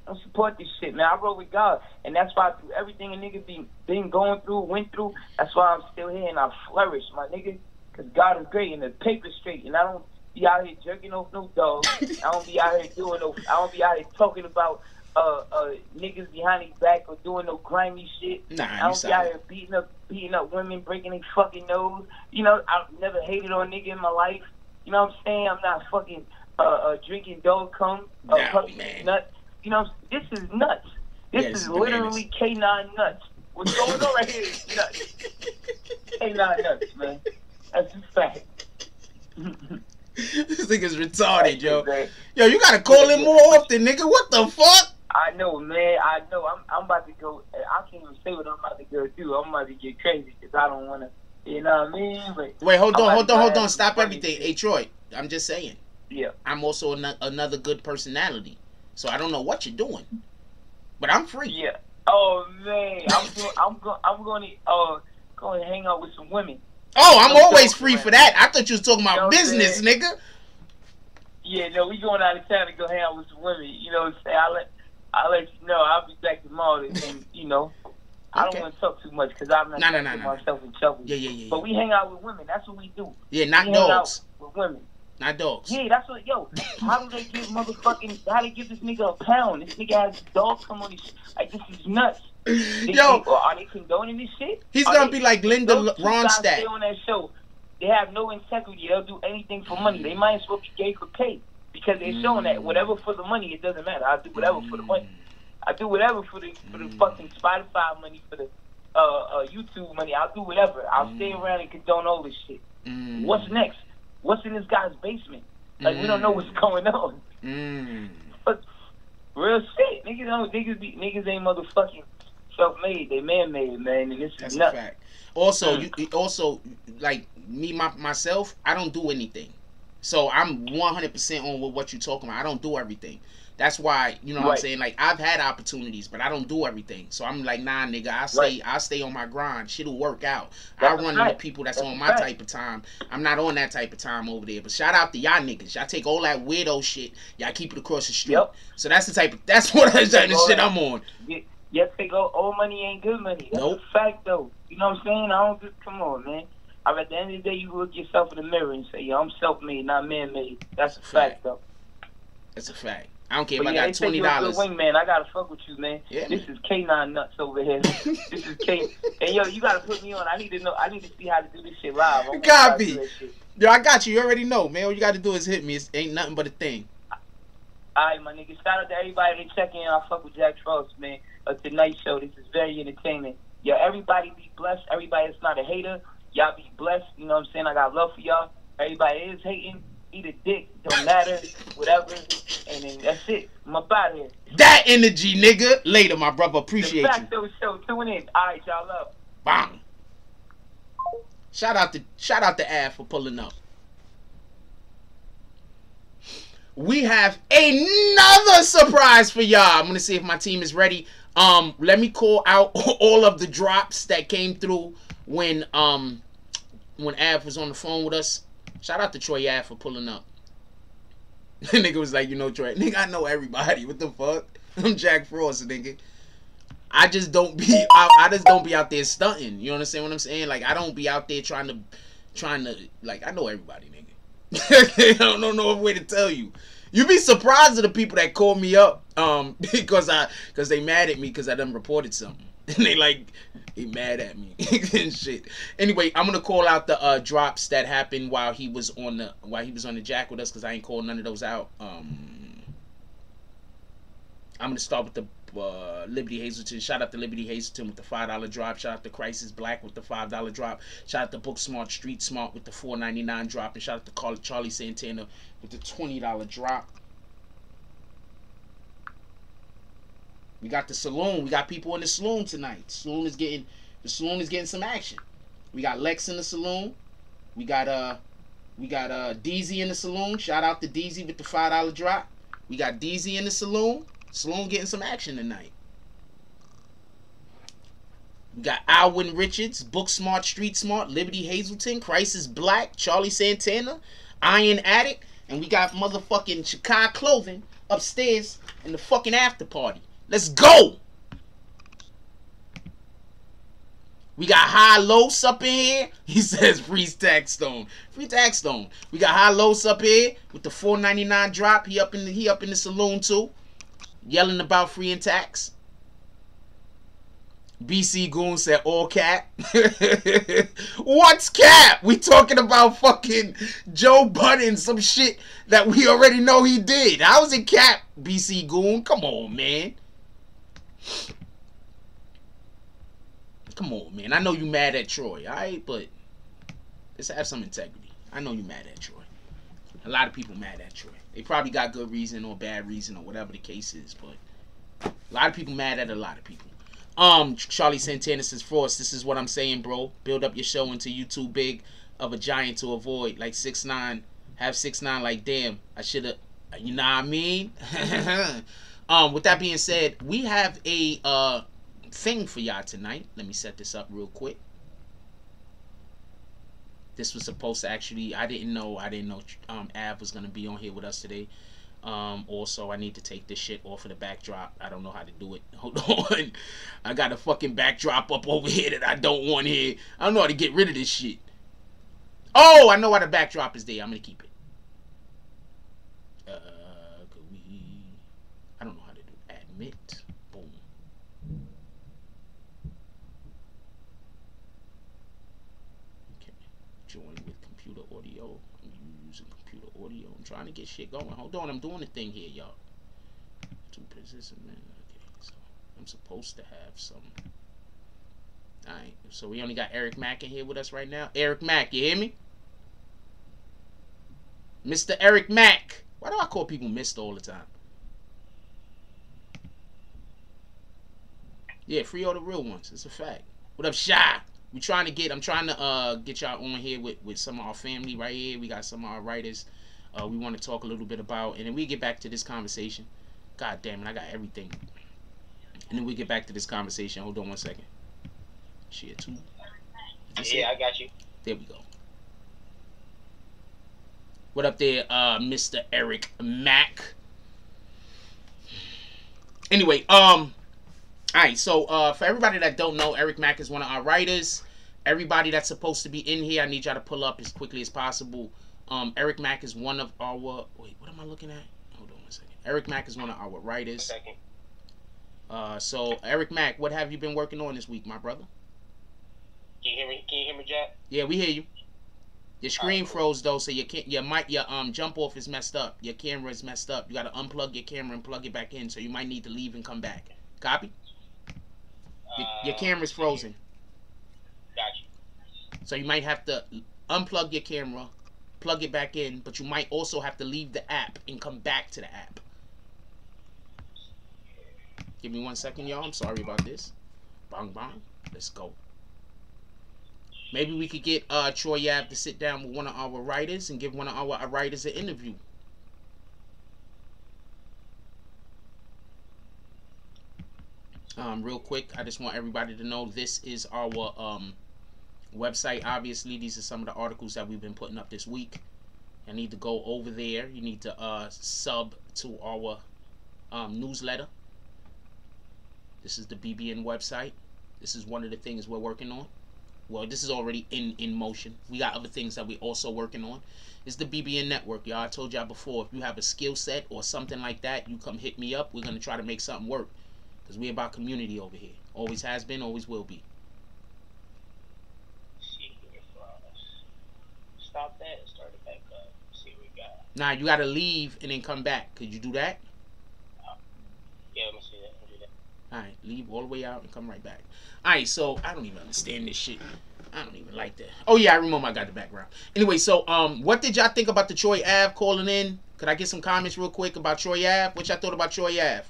I don't support this shit, man. I roll with God. And that's why through everything a nigga been going through, went through, that's why I'm still here and I flourish, my nigga. Because God is great and the paper's straight. And I don't be out here jerking off no dogs. I don't be out here I don't be out here talking about niggas behind his back or doing no grimy shit. Nah, I don't be out here beating up women, breaking their fucking nose. You know, I've never hated on a nigga in my life. You know what I'm saying? I'm not fucking drinking dog cum, puppy nuts. You know, this is nuts. This is literally K9 nuts. What's going on right here is nuts. K9 nuts, man. That's a fact. This nigga's retarded, yo. Yo, you gotta call him more often, nigga. What the fuck? I know, man. I know. I'm about to go. I can't even say what I'm about to go do. I'm about to get crazy because I don't want to. You know what I mean? But wait, hold on. Stop everything. Hey, Troy. I'm just saying. Yeah. I'm also another good personality, so I don't know what you're doing, but I'm free. Yeah. Oh man, I'm going to go and hang out with some women. Oh, I'm always free for that. I thought you was talking about business, nigga. Yeah, no, we going out of town to go hang out with some women. You know what I'm saying? I'll let you know. I'll be back tomorrow, and you know, I don't want to talk too much because I'm not going to put myself in trouble. Yeah. But we hang out with women. That's what we do. Yeah, not we dogs. Hang out with women. Not dogs. Yeah, that's what, yo, how do they give this nigga a pound? This nigga has dogs come on his shit. Like, this is nuts. Yo. Are they condoning this shit? He's going to be like Linda Ronstadt. On that show, they have no integrity. They'll do anything for money. They might as well be gay for pay. Because they're showing that whatever for the money, it doesn't matter. I'll do whatever for the money. I do whatever for the fucking Spotify money, for the YouTube money. I'll do whatever. I'll stay around and condone all this shit. What's next? What's in this guy's basement? Like, we don't know what's going on. But real shit. Niggas ain't motherfucking self-made. They man-made, man. And this is nuts. That's a fact. Also, also, like, myself, I don't do anything. So I'm 100% on with what you're talking about. I don't do everything. That's why, you know what I'm saying? Like, I've had opportunities, but I don't do everything. So I'm like, nah, nigga, I stay on my grind. Shit'll work out. I run into people that's on my type of time. I'm not on that type of time over there. But shout out to y'all niggas. Y'all take all that weirdo shit. Y'all keep it across the street. So that's that's what the type of shit I'm on. Yes, they go, old money ain't good money. That's a fact, though. You know what I'm saying? I don't just, come on, man. At the end of the day, you look yourself in the mirror and say, yo, I'm self-made, not man-made. That's a fact, though. That's a fact. I don't care if I got $20. You're a good wingman. I gotta fuck with you, man. Yeah, this is K9 nuts over here. This is K. And yo, you gotta put me on. I need to know. I need to see how to do this shit live. Gotta be. Yo, I got you. You already know, man. All you gotta do is hit me. It ain't nothing but a thing. Alright, my nigga. Shout out to everybody that check in. I fuck with Jack Frost, man. Tonight's show. This is very entertaining. Yo, everybody be blessed. Everybody that's not a hater. Y'all be blessed. You know what I'm saying? I got love for y'all. Everybody is hating. Eat a dick. Don't matter. Whatever. And then that's it. I'm up out of here. That energy, nigga. Later, my brother. Appreciate The you. Facto Show. Tune in. All right, y'all love. Bang. Shout out to Av for pulling up. We have another surprise for y'all. I'm gonna see if my team is ready. Let me call out all of the drops that came through when Av was on the phone with us. Shout out to Troy Av for pulling up. The nigga was like, you know, Troy, nigga, I know everybody. What the fuck? I'm Jack Frost, nigga. I just don't be I just don't be out there stunting. You understand what I'm saying? Like, I don't be out there trying to like, I know everybody, nigga. I don't know a way to tell you. You be surprised at the people that call me up because they mad at me because I done reported something. And they mad at me and shit. Anyway, I'm gonna call out the drops that happened while he was on the jack with us, because I ain't called none of those out. I'm gonna start with the Liberty Hazelton. Shout out to Liberty Hazelton with the $5 drop. Shout out to Crisis Black with the $5 drop. Shout out to Book Smart Street Smart with the $4.99 drop. And shout out to Charlie Santana with the $20 drop. We got the saloon. We got people in the saloon tonight. The saloon is getting some action. We got Lex in the saloon. We got DZ in the saloon. Shout out to DZ with the $5 drop. We got DZ in the saloon. Saloon getting some action tonight. We got Alwyn Richards, Book Smart, Street Smart, Liberty Hazelton, Crisis Black, Charlie Santana, Iron Addict, and we got motherfucking Chicago Clothing upstairs in the fucking after party. Let's go! We got High Los up in here. He says free Tax Stone. Free Tax Stone. We got High Los up here with the $4.99 drop. He up in the saloon too. Yelling about free and tax. BC Goon said all cap. What's cap? We talking about fucking Joe Budden, some shit that we already know he did. How's it cap, BC Goon? Come on, man. Come on, man. I know you mad at Troy, alright? But let's have some integrity. I know you mad at Troy. A lot of people mad at Troy. They probably got good reason or bad reason or whatever the case is, but a lot of people mad at a lot of people. Charlie Santana says, Frost, this is what I'm saying, bro. Build up your show until you too big of a giant to avoid. Like 6ix9ine, have 6ix9ine like, damn, I shoulda, you know what I mean? With that being said, we have a thing for y'all tonight. Let me set this up real quick. This was supposed to actually, I didn't know Av was gonna be on here with us today. Also, I need to take this shit off of the backdrop. I don't know how to do it. Hold on. I got a fucking backdrop up over here that I don't want here. I don't know how to get rid of this shit. Oh, I know why the backdrop is there. I'm gonna keep it. I don't know how to do admit. Boom. Okay. Join with computer audio. I'm using computer audio. I'm trying to get shit going. Hold on, I'm doing a thing here, y'all. Two position, man. Okay, so I'm supposed to have some. Alright, so we only got Eric Mack in here with us right now. Eric Mack, you hear me? Mr. Eric Mack. Why do I call people Mr. all the time? Yeah, free all the real ones. It's a fact. What up, Shy? I'm trying to get y'all on here with some of our family right here. We got some of our writers. We want to talk a little bit about, and then we get back to this conversation. God damn it, I got everything. And then we get back to this conversation. Hold on one second. Share two. Yeah, I got you. There we go. What up there, Mr. Eric Mack? Anyway, alright, so for everybody that don't know, Eric Mack is one of our writers. Everybody that's supposed to be in here, I need y'all to pull up as quickly as possible. Eric Mack is one of our... Wait, what am I looking at? Hold on one second. Eric Mack is one of our writers. So, Eric Mack, what have you been working on this week, my brother? Can you hear me, Jack? Yeah, we hear you. Your screen froze, though, so your jump off is messed up. Your camera is messed up. You got to unplug your camera and plug it back in, so you might need to leave and come back. Copy? Your camera's frozen. Got you. So you might have to unplug your camera, plug it back in, but you might also have to leave the app and come back to the app. Give me 1 second, y'all. I'm sorry about this. Bang, bang. Let's go. Maybe we could get Troy Ave to sit down with one of our writers and give one of our writers an interview. Real quick, I just want everybody to know this is our website. Obviously, these are some of the articles that we've been putting up this week. You need to go over there. You need to sub to our newsletter. This is the BBN website. This is one of the things we're working on. Well, this is already in motion. We got other things that we're also working on. It's the BBN Network, y'all. I told y'all before, if you have a skill set or something like that, you come hit me up. We're going to try to make something work. Because we're about community over here. Always has been, always will be. Stop that and start it back up. See what we got. Nah, you got to leave and then come back. Could you do that? Yeah, let me see that. I'll do that. Alright, leave all the way out and come right back. Alright, so I don't even understand this shit. I don't even like that. Oh yeah, I remember I got the background. Anyway, so what did y'all think about the Troy Ave calling in? Could I get some comments real quick about Troy Ave? What y'all thought about Troy Ave?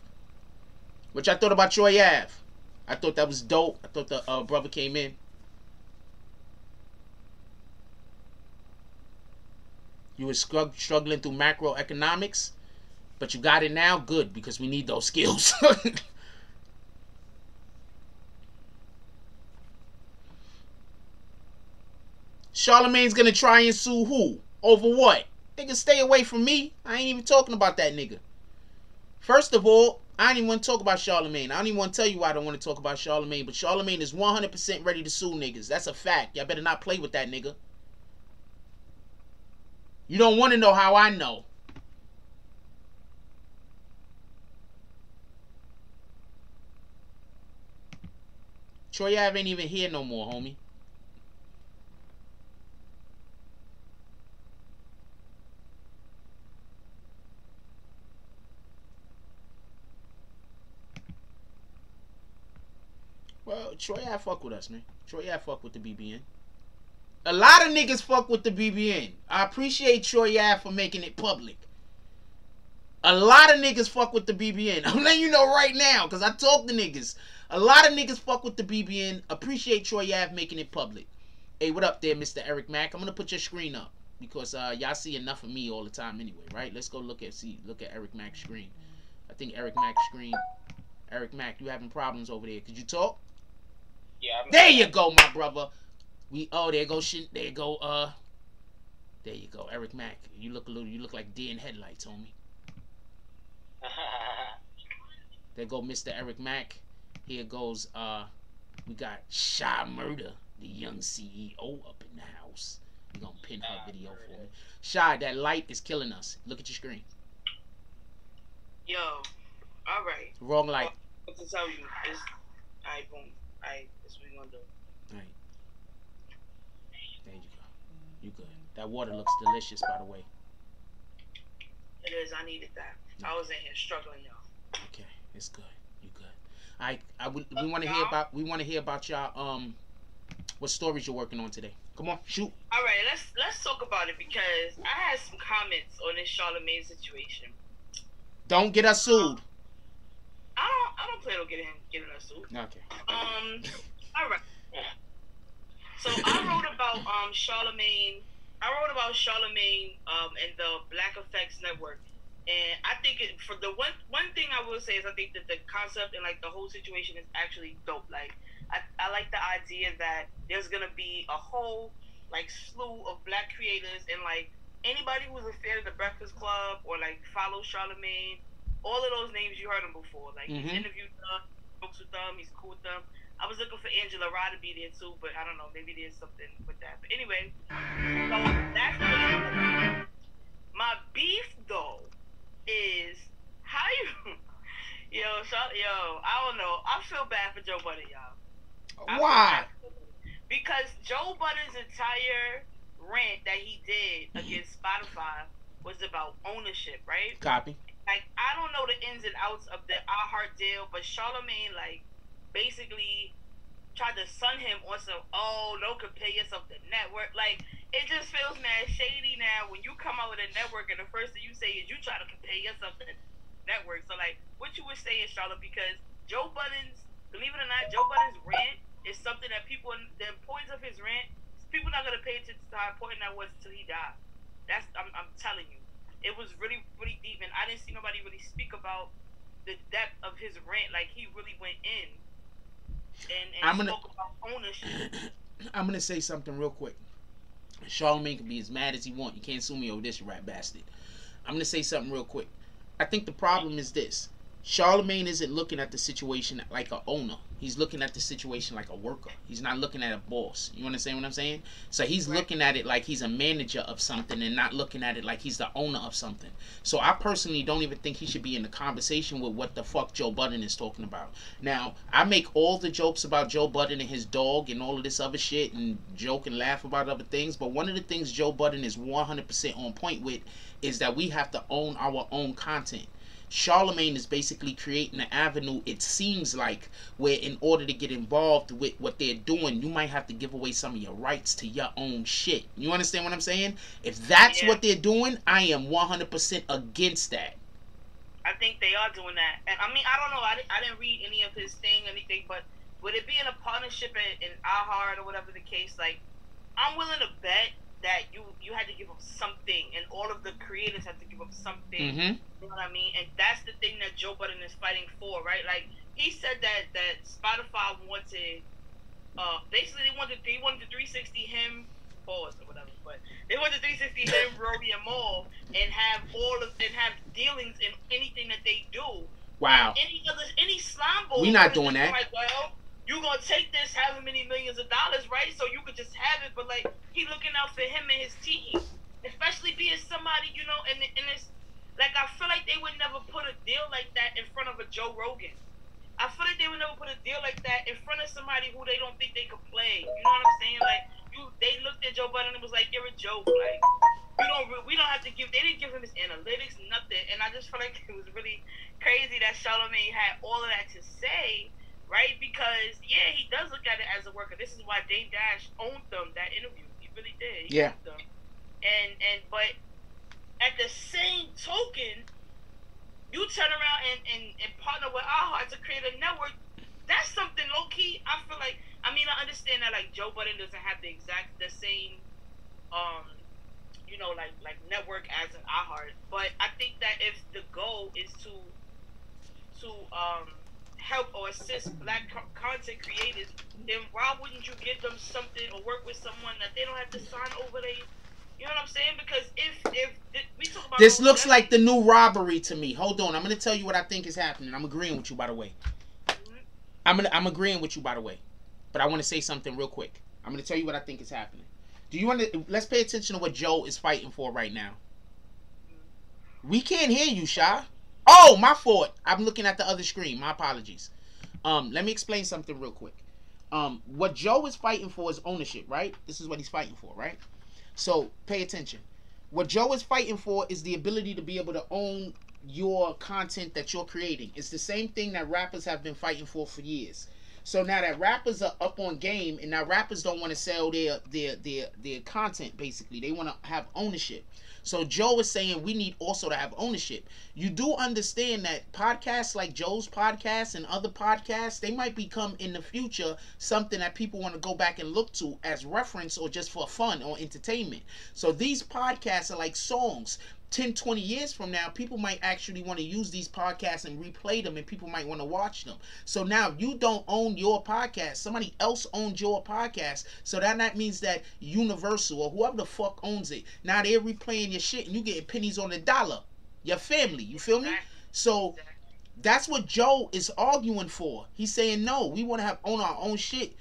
What y'all thought about Troy Ave? I thought that was dope. I thought the brother came in. You were struggling through macroeconomics, but you got it now? Good, because we need those skills. Charlemagne's gonna try and sue who? Over what? Nigga, stay away from me. I ain't even talking about that nigga. First of all, I don't even want to talk about Charlemagne. I don't even want to tell you why I don't want to talk about Charlemagne. But Charlemagne is 100% ready to sue niggas. That's a fact. Y'all better not play with that nigga. You don't want to know how I know. Troy Ave ain't even here no more, homie. Well, Troy Ave fuck with us, man. Troy Ave fuck with the BBN. A lot of niggas fuck with the BBN. I appreciate Troy Ave for making it public. A lot of niggas fuck with the BBN. I'm letting you know right now, because I talk to niggas. A lot of niggas fuck with the BBN. Appreciate Troy Ave making it public. Hey, what up there, Mr. Eric Mack? I'm going to put your screen up, because y'all see enough of me all the time anyway, right? Let's go look at Eric Mack's screen. I think Eric Mack's screen. Eric Mack, you having problems over there. Could you talk? Yeah. There you go, my brother. There you go, Eric Mack. You look like deer in headlights, homie. There go Mr. Eric Mack. Here goes we got Shy Murder, the young CEO up in the house. We gonna pin her video for me. Shy, that light is killing us. Look at your screen. Yo, all right. Wrong light. What to tell you is, alright, boom. Alright, that's what we gonna do. Alright. There you go. You good. That water looks delicious, by the way. It is. I needed that. I was in here struggling, y'all. Okay, it's good. You good. We want to hear about y'all what stories you're working on today. Come on, shoot. All right, let's talk about it, because I had some comments on this Charlemagne situation. Don't get us sued. I don't plan on getting us sued. Okay. All right. So I wrote about Charlemagne. And the Black Effects Network. And I think for the one thing I will say is, I think that the concept and like the whole situation is actually dope. Like I like the idea that there's gonna be a whole like slew of Black creators, and like anybody who's a fan of the Breakfast Club or like follows Charlemagne, all of those names you heard them before. Like he's interviewed them, books with them, he's cool with them. I was looking for Angela Rye to be there too, but I don't know, maybe there's something with that. But anyway, so that's my beef though is how you yo, I don't know. I feel bad for Joe Budden, y'all. Why? Because Joe Budden's entire rant that he did against Spotify was about ownership, right? Copy. Like, I don't know the ins and outs of the iHeart deal, but Charlemagne, like, basically tried to sun him on some, oh, don't compare yourself to network. Like, it just feels mad shady now when you come out with a network and the first thing you say is you try to compare yourself to the network. So, like, what you were saying, Charlotte, because Joe Budden's, believe it or not, Joe Budden's rant is something that people, the importance of his rant, people not going to pay attention to how important that was until he died. I'm telling you. It was really, really deep, and I didn't see nobody really speak about the depth of his rant. Like, he really went in and spoke about ownership. I'm gonna say something real quick. Charlamagne can be as mad as he want. You can't sue me over this, you rat bastard. I'm gonna say something real quick. I think the problem is this. Charlamagne isn't looking at the situation like an owner. He's looking at the situation like a worker. He's not looking at a boss. You understand what I'm saying? So he's looking at it like he's a manager of something and not looking at it like he's the owner of something. So I personally don't even think he should be in the conversation with what the fuck Joe Budden is talking about. Now, I make all the jokes about Joe Budden and his dog and all of this other shit and joke and laugh about other things, but one of the things Joe Budden is 100% on point with is that we have to own our own content. Charlamagne is basically creating an avenue, it seems like, where in order to get involved with what they're doing, you might have to give away some of your rights to your own shit. You understand what I'm saying? If that's what they're doing, I am 100% against that. I think they are doing that. And I mean, I don't know. I didn't read any of his thing, anything, but with it being a partnership in iHeart or whatever the case, like, I'm willing to bet that you had to give up something, and all of the creators had to give up something. You know what I mean? And that's the thing that Joe Budden is fighting for, right? Like, he said that Spotify wanted, basically they wanted the 360 him, pause or whatever, but they wanted 360 him, Rory, and Maul, and have dealings in anything that they do. Wow. Any slime ball. We not doing that. Like, well, you gonna take this however many millions of dollars, right? So you could just have it, but like, he looking out for him and his team, especially being somebody, you know, and it's like, I feel like they would never put a deal like that in front of a Joe Rogan. I feel like they would never put a deal like that in front of somebody who they don't think they could play. You know what I'm saying? Like, they looked at Joe Budden and was like, you're a joke. Like, we don't have to give. They didn't give him his analytics, nothing. And I just feel like it was really crazy that Charlamagne had all of that to say. Right, because he does look at it as a worker. This is why Dame Dash owned them, that interview. He really did. He owned them. But at the same token, you turn around and partner with iHeart to create a network. That's something low key. I feel like, I mean, I understand that like Joe Budden doesn't have the same you know, like network as an iHeart. But I think that if the goal is to help or assist black content creators, then why wouldn't you give them something or work with someone that they don't have to sign over there? You know what I'm saying? Because if we talk about this looks like the new robbery to me. Hold on, I'm gonna tell you what I think is happening. I'm agreeing with you, by the way. I'm agreeing with you, by the way. But I want to say something real quick. I'm gonna tell you what I think is happening. Do you want to? Let's pay attention to what Joe is fighting for right now. We can't hear you, Sha. Oh, my fault. I'm looking at the other screen. My apologies. Let me explain something real quick. What Joe is fighting for is ownership, right? This is what he's fighting for, right? So pay attention. What Joe is fighting for is the ability to be able to own your content that you're creating. It's the same thing that rappers have been fighting for years. So now that rappers are up on game, and now rappers don't want to sell their content, basically. They want to have ownership. So Joe is saying we need also to have ownership. You do understand that podcasts like Joe's podcast and other podcasts, they might become in the future something that people want to go back and look to as reference or just for fun or entertainment. So these podcasts are like songs. 10, 20 years from now, people might actually want to use these podcasts and replay them, and people might want to watch them. So now you don't own your podcast. Somebody else owns your podcast. So that means that Universal or whoever the fuck owns it, now they're replaying your shit and you getting pennies on the dollar. Your family, you feel me? So that's what Joe is arguing for. He's saying, no, we want to own our own shit.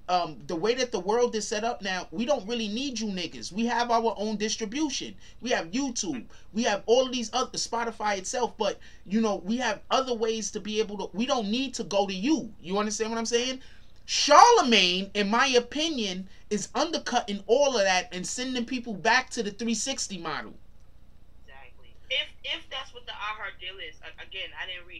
The way that the world is set up now, we don't really need you niggas. We have our own distribution. We have YouTube. We have all of these other, Spotify itself, but you know, we have other ways to be able to, we don't need to go to you. You understand what I'm saying? Charlamagne, in my opinion, is undercutting all of that and sending people back to the 360 model. Exactly. If that's what the iHeart deal is, again, I didn't read